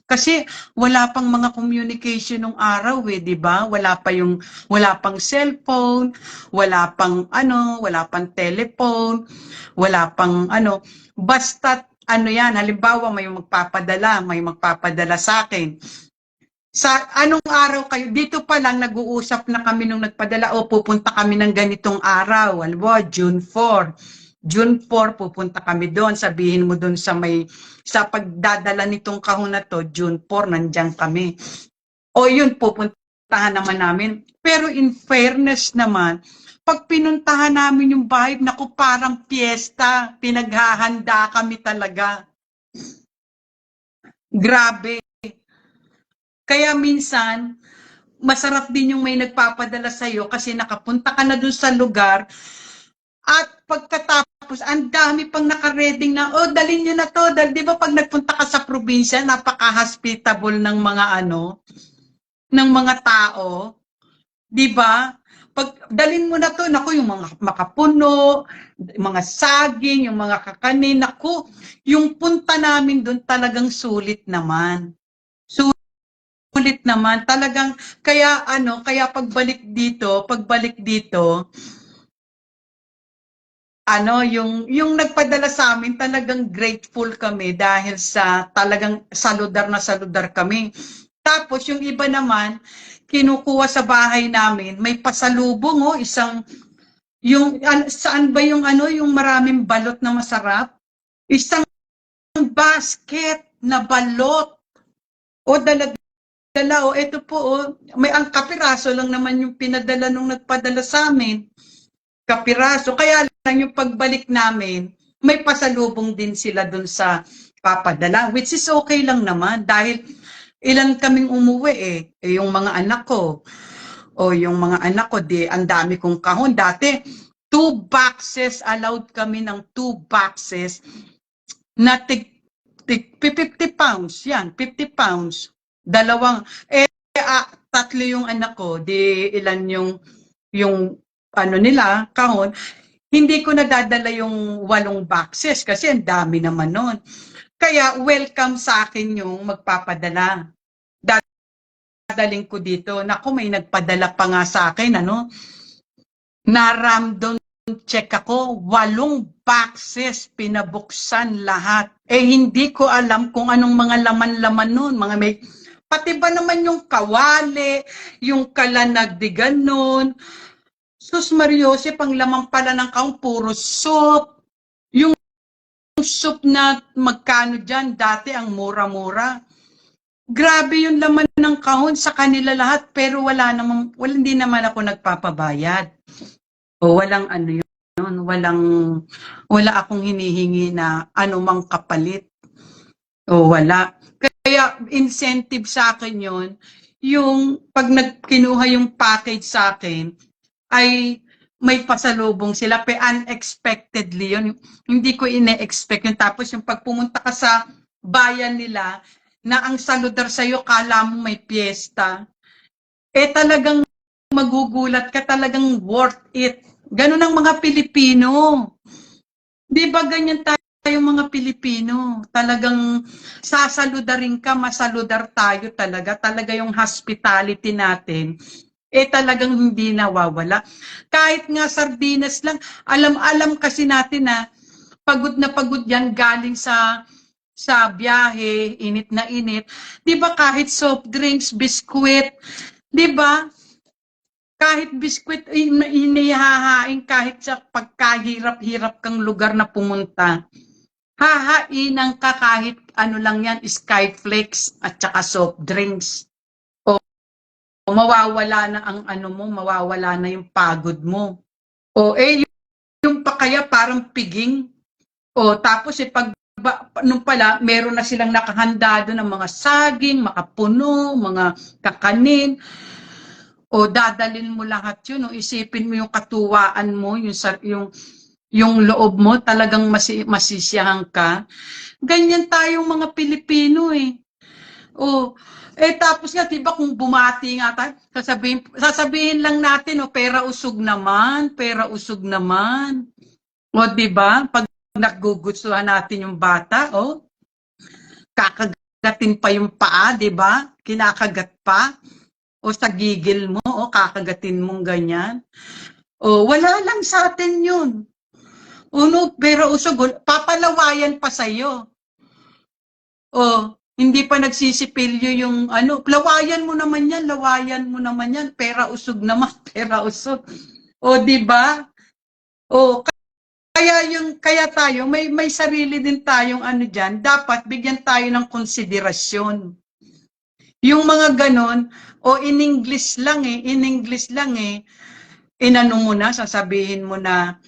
kasi wala pang mga communication nung araw di ba? Wala pang cellphone, wala pang telephone, wala pang ano, basta ano yan, halimbawa may magpapadala sa akin. Sa anong araw kayo? Dito pa lang nag-uusap na kami nung nagpadala o pupunta kami ng ganitong araw. Halimbawa, June 4. June 4, pupunta kami doon. Sabihin mo doon sa pagdadala nitong kahon na to, June 4, nandiyan kami. O yun, pupuntahan naman namin. Pero in fairness naman, pag pinuntahan namin yung bahay, naku, parang piyesta. Pinaghahanda kami talaga. Grabe. Kaya minsan, masarap din yung may nagpapadala sa'yo kasi nakapunta ka na dun sa lugar at pagkatapos, ang dami pang nakareding na, dalhin nyo na to. Di ba pag nagpunta ka sa probinsya, napaka-hospitable ng mga tao. Di ba? Pag dalhin mo na to, naku, yung mga makapuno, mga saging, yung mga kakanin, naku, yung punta namin dun talagang sulit naman. Sulit naman talagang kaya pagbalik dito yung nagpadala sa amin talagang grateful kami dahil sa talagang saludar na saludar kami. Tapos yung iba naman kinukuha sa bahay namin, may pasalubong saan ba yung yung maraming balot na masarap? Isang basket na balot. Ito po, may ang kapiraso lang naman yung pinadala nung nagpadala sa amin. Kapiraso. Kaya lang yung pagbalik namin, may pasalubong din sila dun sa papadala, which is okay lang naman dahil ilan kaming umuwi yung mga anak ko. Ang dami kong kahon. Dati, 2 boxes, allowed kami ng 2 boxes na 50 pounds. Yan, 50 pounds. Tatlo yung anak ko, di ilan yung kahon. Hindi ko nadadala yung 8 boxes kasi ang dami naman nun. Kaya welcome sa akin yung magpapadala. Dadaling ko dito. Naku, may nagpadala pa nga sa akin, ano? Na-random check ako, 8 boxes, pinabuksan lahat. Eh, hindi ko alam kung anong mga laman-laman nun. Mga may, pati ba naman yung kawali, yung kalanagdigan nun. Sus Mariosep, ang laman pala ng kaong puro soup. Yung soup na magkano dyan, dati ang mura-mura. Grabe yung laman ng kahon sa kanila lahat, pero hindi naman ako nagpapabayad. O walang ano yun, wala akong hinihingi na anumang kapalit. O wala. Kaya incentive sa akin yun, yung pag kinuha yung package sa akin, ay may pasalubong sila, pero unexpectedly yun. Hindi ko ine-expect yun. Tapos yung pagpumunta ka sa bayan nila, na ang saludar sa'yo, kala mo may piyesta, eh talagang magugulat ka, talagang worth it. Ganun ang mga Pilipino. Di ba ganyan tayo mga Pilipino? Talagang sasaludarin ka, masaludar tayo talaga. Talaga yung hospitality natin, eh talagang hindi nawawala. Kahit nga sardinas lang, alam kasi natin na pagod yan galing sa biyahe, init na init. 'Di ba kahit soft drinks, biskwit, 'di ba? Kahit biskwit inihahain kahit sa pagkahirap-hirap kang lugar na pumunta. Hahainan ka kahit ano lang yan, Skyflakes at saka soft drinks. O mawawala na ang ano mo, mawawala na yung pagod mo. O eh, yung pa kaya parang piging. O tapos pag nung pala, meron na silang nakahanda doon ng mga saging, makapuno, mga kakanin. O dadalin mo lahat yun. O isipin mo yung katuwaan mo, yung loob mo, talagang masisiyahan ka. Ganyan tayong mga Pilipino eh. O, eh tapos nga, diba kung bumati nga tayo, sasabihin lang natin, pera usog naman, pera usog naman. O, diba? Pag nagugustuhan natin yung bata, kakagatin pa yung paa, diba? Kinakagat pa. O sa gigil mo, kakagatin mong ganyan. O, wala lang sa atin yun. No, pero usog, papalawayan pa sa'yo. Hindi pa nagsisipilyo yung ano, lawayan mo naman yan, pera usog naman, pera usog. Di ba? Kaya tayo, may sarili din tayong ano diyan, dapat bigyan tayo ng konsiderasyon. Yung mga ganon, in English lang inano mo na, sasabihin mo na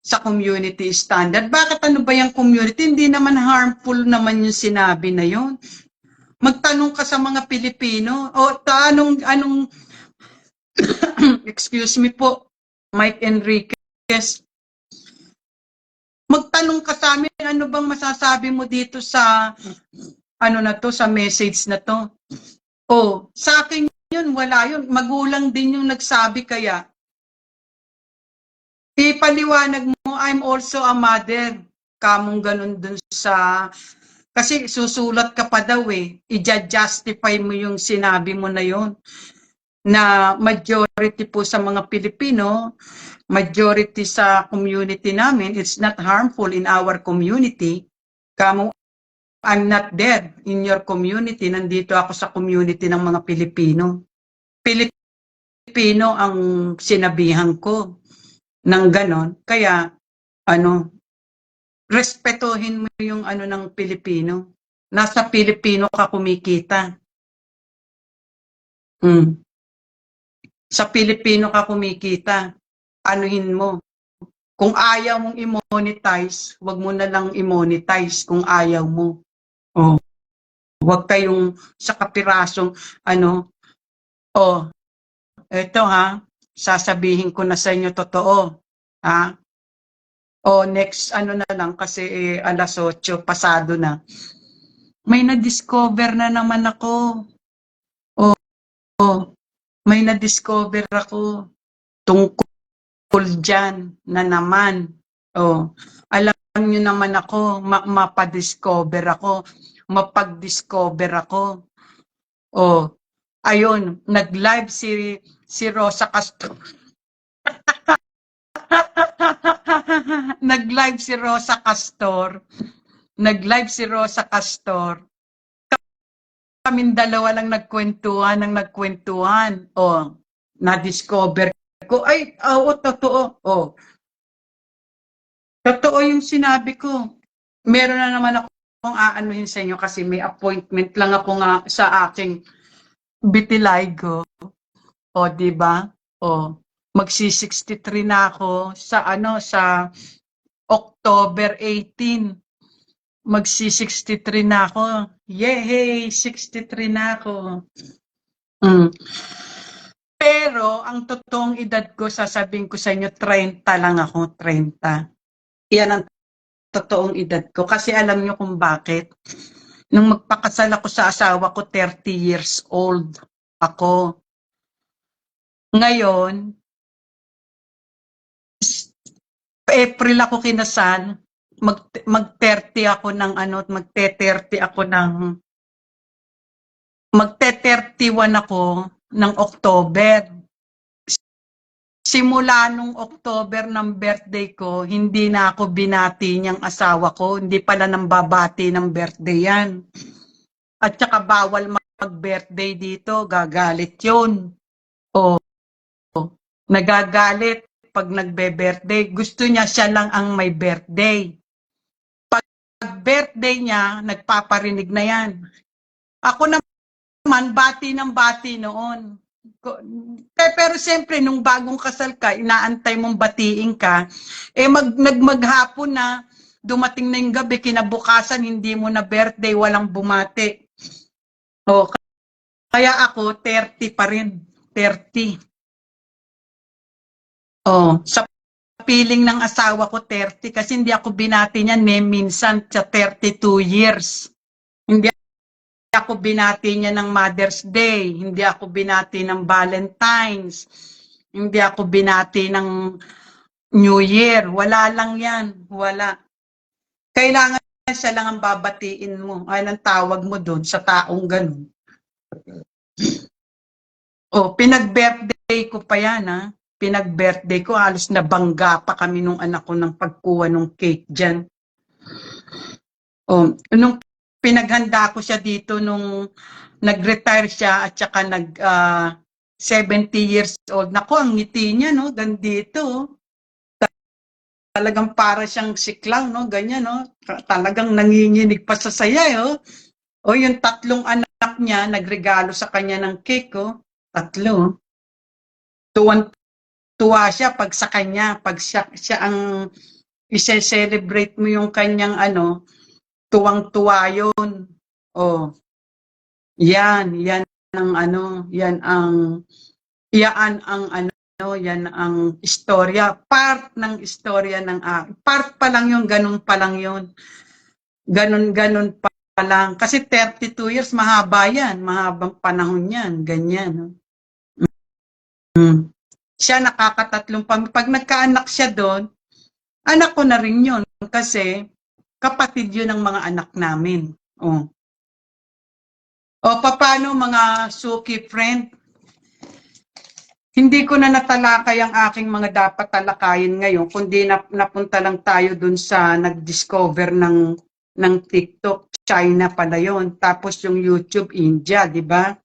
sa community standard. Bakit ano ba yung community? Hindi naman harmful naman yung sinabi na yun. Magtanong ka sa mga Pilipino, anong excuse me po, Mike Enriquez, magtanong ka sa amin, ano bang masasabi mo dito sa ano na to, sa message na to? Sa akin yun, wala yun. Magulang din yung nagsabi, kaya ipaliwanag mo, I'm also a mother. Kamong ganun dun sa, kasi susulat ka pa daw i-justify mo yung sinabi mo na yon, na majority po sa mga Pilipino, majority sa community namin, it's not harmful in our community. Kamo, I'm not dead in your community. Nandito ako sa community ng mga Pilipino. Pilipino ang sinabihan ko ng ganon. Kaya, respetuhin mo yung ano ng Pilipino. Nasa Pilipino ka kumikita. Sa Pilipino ka kumikita. Anuhin mo. Kung ayaw mong i-monetize, wag mo na lang i-monetize kung ayaw mo. Wag kayong sa kapirasong eto sasabihin ko na sa inyo totoo. Next na lang kasi 8:00 pasado na. May na-discover na naman ako. May na-discover ako tungkol dyan na naman. Oh, alam nyo naman ako, mapag-discover ako. Oh, ayun, nag-live si Rosa Castor. Nag-live si Rosa Castor. Nag-live si Rosa Castor. Kaming dalawa lang nagkwentuhan. Oh, na-discover ko. Ay, oo, totoo. Oh, totoo yung sinabi ko. Meron na naman akong aanuhin sa inyo kasi may appointment lang ako nga sa aking vitiligo. O, di ba? O, magsi-63 na ako sa sa October 18. Magsi-63 na ako. Yay! 63 na ako. Pero, ang totoong edad ko, sasabihin ko sa inyo, 30 lang ako, 30. Yan ang totoong edad ko. Kasi alam nyo kung bakit. Nung magpakasal ako sa asawa ko, 30 years old ako. Ngayon, April ako kinasal, mag-30 ako ng magte-30 ako ng magte-31 ako ng October. Simula nung October ng birthday ko, hindi na ako binati niyang asawa ko, hindi pala nang babati ng birthday yan. At saka bawal mag-birthday dito, gagalit yun. O, nagagalit pag nagbe-birthday. Gusto niya siya lang ang may birthday. Pag birthday niya, nagpaparinig na yan. Ako naman, bati ng bati noon. Pero siyempre, nung bagong kasal ka, inaantay mong batiin ka, maghapon na, dumating na yung gabi, kinabukasan, hindi mo na birthday, walang bumati. O, kaya ako, 30 pa rin. 30. O, sa piling ng asawa ko, 30, kasi hindi ako binati niyan, minsan sa 32 years. Hindi ako binati niya ng Mother's Day, hindi ako binati ng Valentine's, hindi ako binati ng New Year. Wala lang yan. Wala. Kailangan siya lang ang babatiin mo. Ay, ang tawag mo doon sa taong ganun. Oh, pinag-birthday ko pa yan, ha? Pinag-birthday ko, halos nabangga pa kami nung anak ko ng pagkuha ng cake dyan. Oh, nung pinaghanda ko siya dito nung nag-retire siya at saka 70 years old. Naku, ang ngiti niya, no? Gandito. Talagang para siyang siklaw, no? Ganyan, no? Talagang nanginginig pa sa saya, oh. O yung 3 anak niya, nagregalo sa kanya ng cake, oh. 3. Tuwa siya pag sa kanya, pag siya ang i-celebrate mo yung kanyang tuwang-tuwa yun. Oh. Yan ang yan ang istorya, part ng istorya ng part pa lang yun, ganun pa lang yun. Ganun pa lang. Kasi 32 years, mahaba yan. Mahabang panahon yan. Ganyan. Siya nakakatatlong pag nagkaanak siya doon, anak ko na rin yun. Kasi kapatid yun ng mga anak namin. Oh. O, paano mga Suki friend? Hindi ko na natalakay ang aking mga dapat talakayin ngayon, kundi napunta lang tayo dun sa nag-discover ng TikTok, China pala yun. Tapos yung YouTube, India, di ba?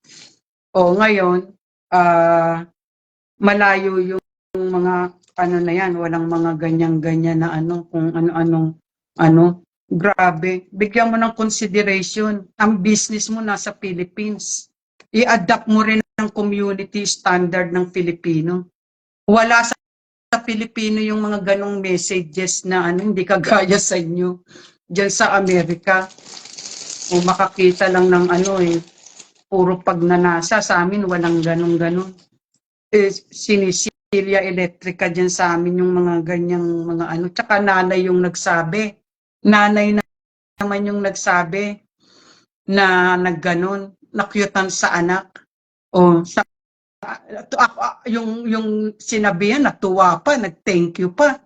O ngayon, malayo yung mga na yan, walang mga ganyan-ganyan na kung ano-anong grabe. Bigyan mo ng consideration. Ang business mo nasa Philippines. I-adapt mo rin ang community standard ng Filipino. Wala sa Filipino yung mga ganong messages na hindi kagaya sa inyo. Diyan sa Amerika. O makakita lang ng puro pagnanasa. Sa amin, walang ganong-ganon. Sinisilya Electrica dyan sa amin yung mga ganyang mga Tsaka nanay yung nagsabi. Nanay naman yung nagsabi na nagganon, nakyutan sa anak. O yung sinabihan, natuwa pa, nag-thank you pa.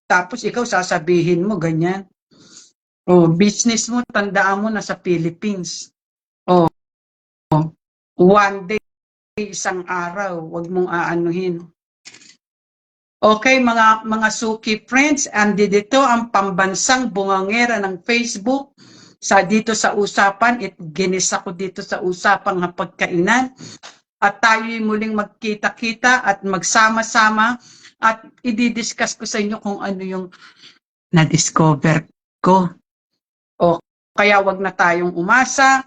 Tapos ikaw sasabihin mo ganyan. Business mo, tandaan mo nasa Philippines. One day, isang araw, wag mong aanuhin. Okay, mga Suki friends, andi dito ang pambansang bungangera ng Facebook dito sa usapan. Ginisa ko dito sa usapang pagkainan. At tayo'y muling magkita-kita at magsama-sama at i-discuss ko sa inyo kung ano yung na-discover ko. Kaya wag na tayong umasa.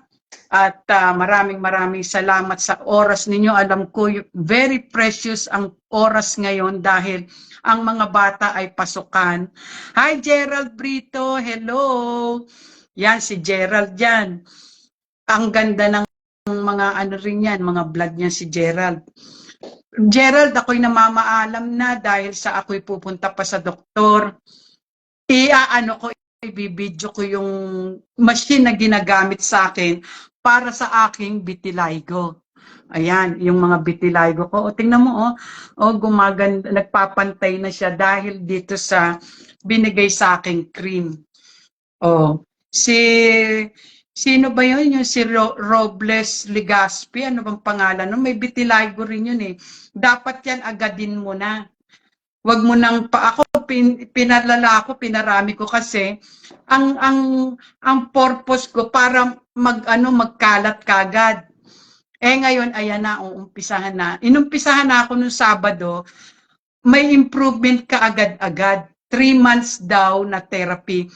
At maraming salamat sa oras ninyo. Alam ko very precious ang oras ngayon dahil ang mga bata ay pasukan. Hi Gerald Brito, hello. Yan si Gerald yan. Ang ganda ng mga ano rin yan, mga vlog niya si Gerald. Gerald, ako'y namamaalam na dahil sa ako'y pupunta pa sa doktor. Ibibidyo ko yung machine na ginagamit sa akin para sa aking vitiligo. Ayan, yung mga vitiligo ko. Tingnan mo, gumaganda, nagpapantay na siya dahil dito sa binigay sa aking cream. Sino ba yun? Yung si Robles Legaspi, ano bang pangalan? No? May vitiligo rin yun eh. Dapat yan agadin mo na. Wag mo nang pinalala ko, pinarami ko kasi ang purpose ko para magkalat kagad. Ngayon ayan na, umpisahan na. Inumpisahan na ako nung Sabado. May improvement ka agad-agad. 3 months daw na therapy.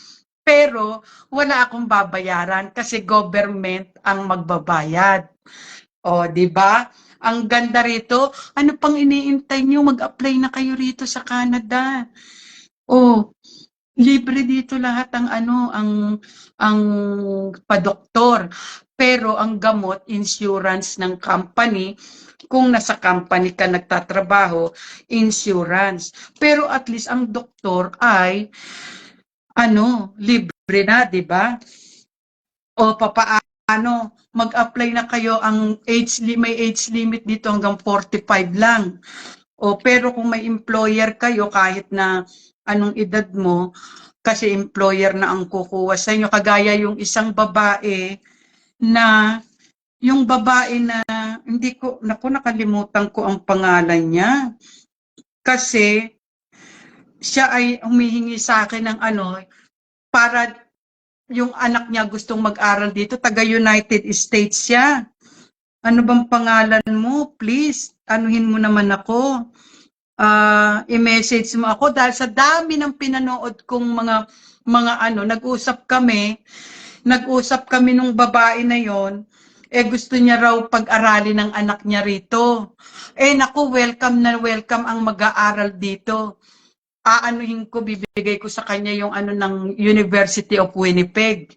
Pero wala akong babayaran kasi government ang magbabayad. Di ba? Ang ganda rito. Ano pang iniintay niyo? Mag-apply na kayo rito sa Canada. Libre dito lahat ang padoktor. Pero ang gamot, insurance ng company, kung nasa company ka nagtatrabaho, insurance. Pero at least ang doktor ay libre na, di ba? Papaano? Mag-apply na kayo, may age limit dito hanggang 45 lang. Pero kung may employer kayo, kahit na anong edad mo, kasi employer na ang kukuha sa inyo. Kagaya yung isang babae na, nakalimutan ko ang pangalan niya. Kasi, siya ay humihingi sa akin ng para yung anak niya gustong mag-aral dito, taga United States siya. Ano bang pangalan mo? Please, anuhin mo naman ako. I-message mo ako dahil sa dami ng pinanood kong mga nag-usap kami nung babae na yon. Gusto niya raw pag-aralin ng anak niya rito. Naku, welcome na welcome ang mag-aaral dito. Aanuhin ko, bibigay ko sa kanya yung ng University of Winnipeg.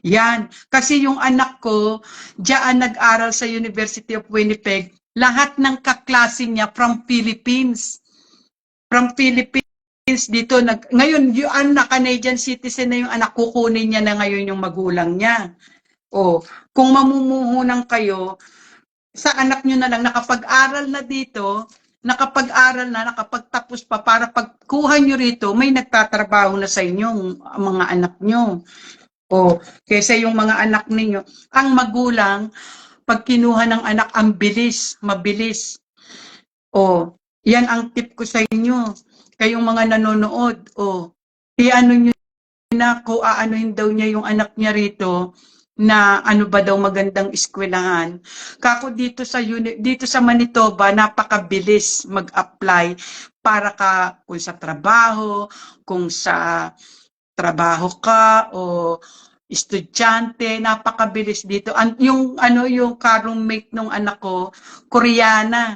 Yan. Kasi yung anak ko, diyan nag-aral sa University of Winnipeg, lahat ng kaklase niya from Philippines. From Philippines dito. Ngayon, yung Canadian citizen na yung anak, kukunin niya na ngayon yung magulang niya. Kung mamumuhunan kayo, sa anak nyo na lang, nakapag-aral na dito, nakapagtapos pa, para pagkuha nyo rito, may nagtatrabaho na sa inyong mga anak nyo. Kaysa yung mga anak ninyo, ang magulang, pag kinuha ng anak, ang mabilis. Yan ang tip ko sa inyo. Kayong mga nanonood, i-ano nyo na, kung aanuhin daw niya yung anak niya rito, na ano ba daw magandang eskwelahan. Kako dito sa Manitoba, napakabilis mag-apply para kung sa trabaho, kung sa trabaho ka o estudyante, napakabilis dito. Yung ka-roommate nung anak ko, Koreana.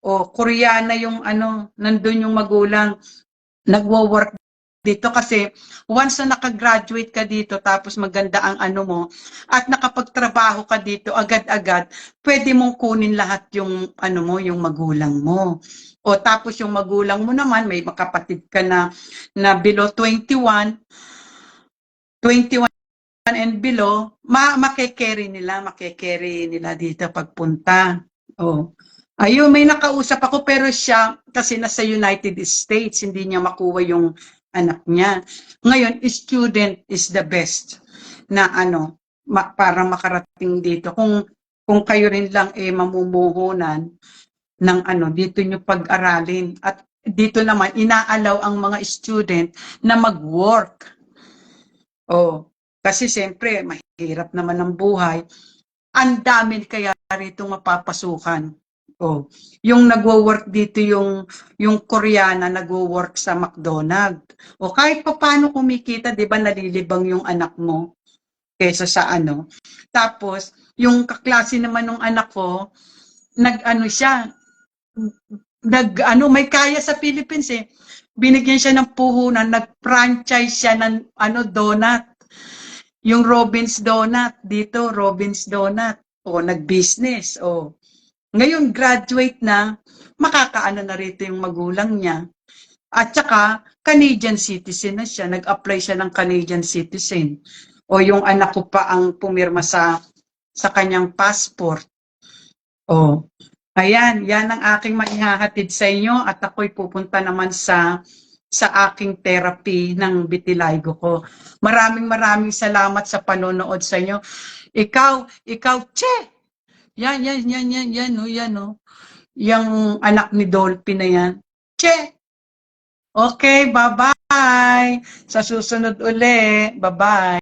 Koreana yung nandun yung magulang, nagwo-work dito kasi once na nakagraduate ka dito tapos maganda ang mo at nakapagtrabaho ka dito agad-agad, pwede mong kunin lahat yung yung magulang mo. Tapos yung magulang mo naman, may makapatid ka na below 21 and below, makikeri nila dito pagpunta. Oh. Ayun, may nakausap ako pero siya kasi nasa United States, hindi niya makuha yung anak niya. Ngayon, student is the best na ano, para makarating dito. Kung kayo rin lang mamumuhunan ng ano, dito nyo pag-aralin. At dito naman, inaalaw ang mga student na mag-work. Oh, kasi siyempre, mahirap naman ang buhay. Ang dami kaya rito mapapasukan. Oh, yung nagwo-work dito yung Koreana nagwo-work sa McDonald. O kahit papaano kumikita, 'di ba nalilibang yung anak mo kaysa sa ano. Tapos yung kaklase naman ng anak ko, nag-ano siya, nag-ano may kaya sa Philippines eh. Binigyan siya ng puhunan, nag-franchise siya ng ano donut. Yung Robin's Donut dito, Robin's Donut. O nag-business. O ngayon graduate na, makakaano na rito yung magulang niya. At saka Canadian citizen na siya, nag-apply siya ng Canadian citizen. O yung anak ko pa ang pumirma sa kanyang passport. O ayan, yan ang aking maihahatid sa inyo at ako'y pupunta naman sa aking therapy ng vitiligo ko. Maraming salamat sa panonood sa inyo. Ikaw, Che! Yan, oh. Yung anak ni Dolphy na yan. Che! Okay, bye-bye! Sa susunod uli, bye-bye!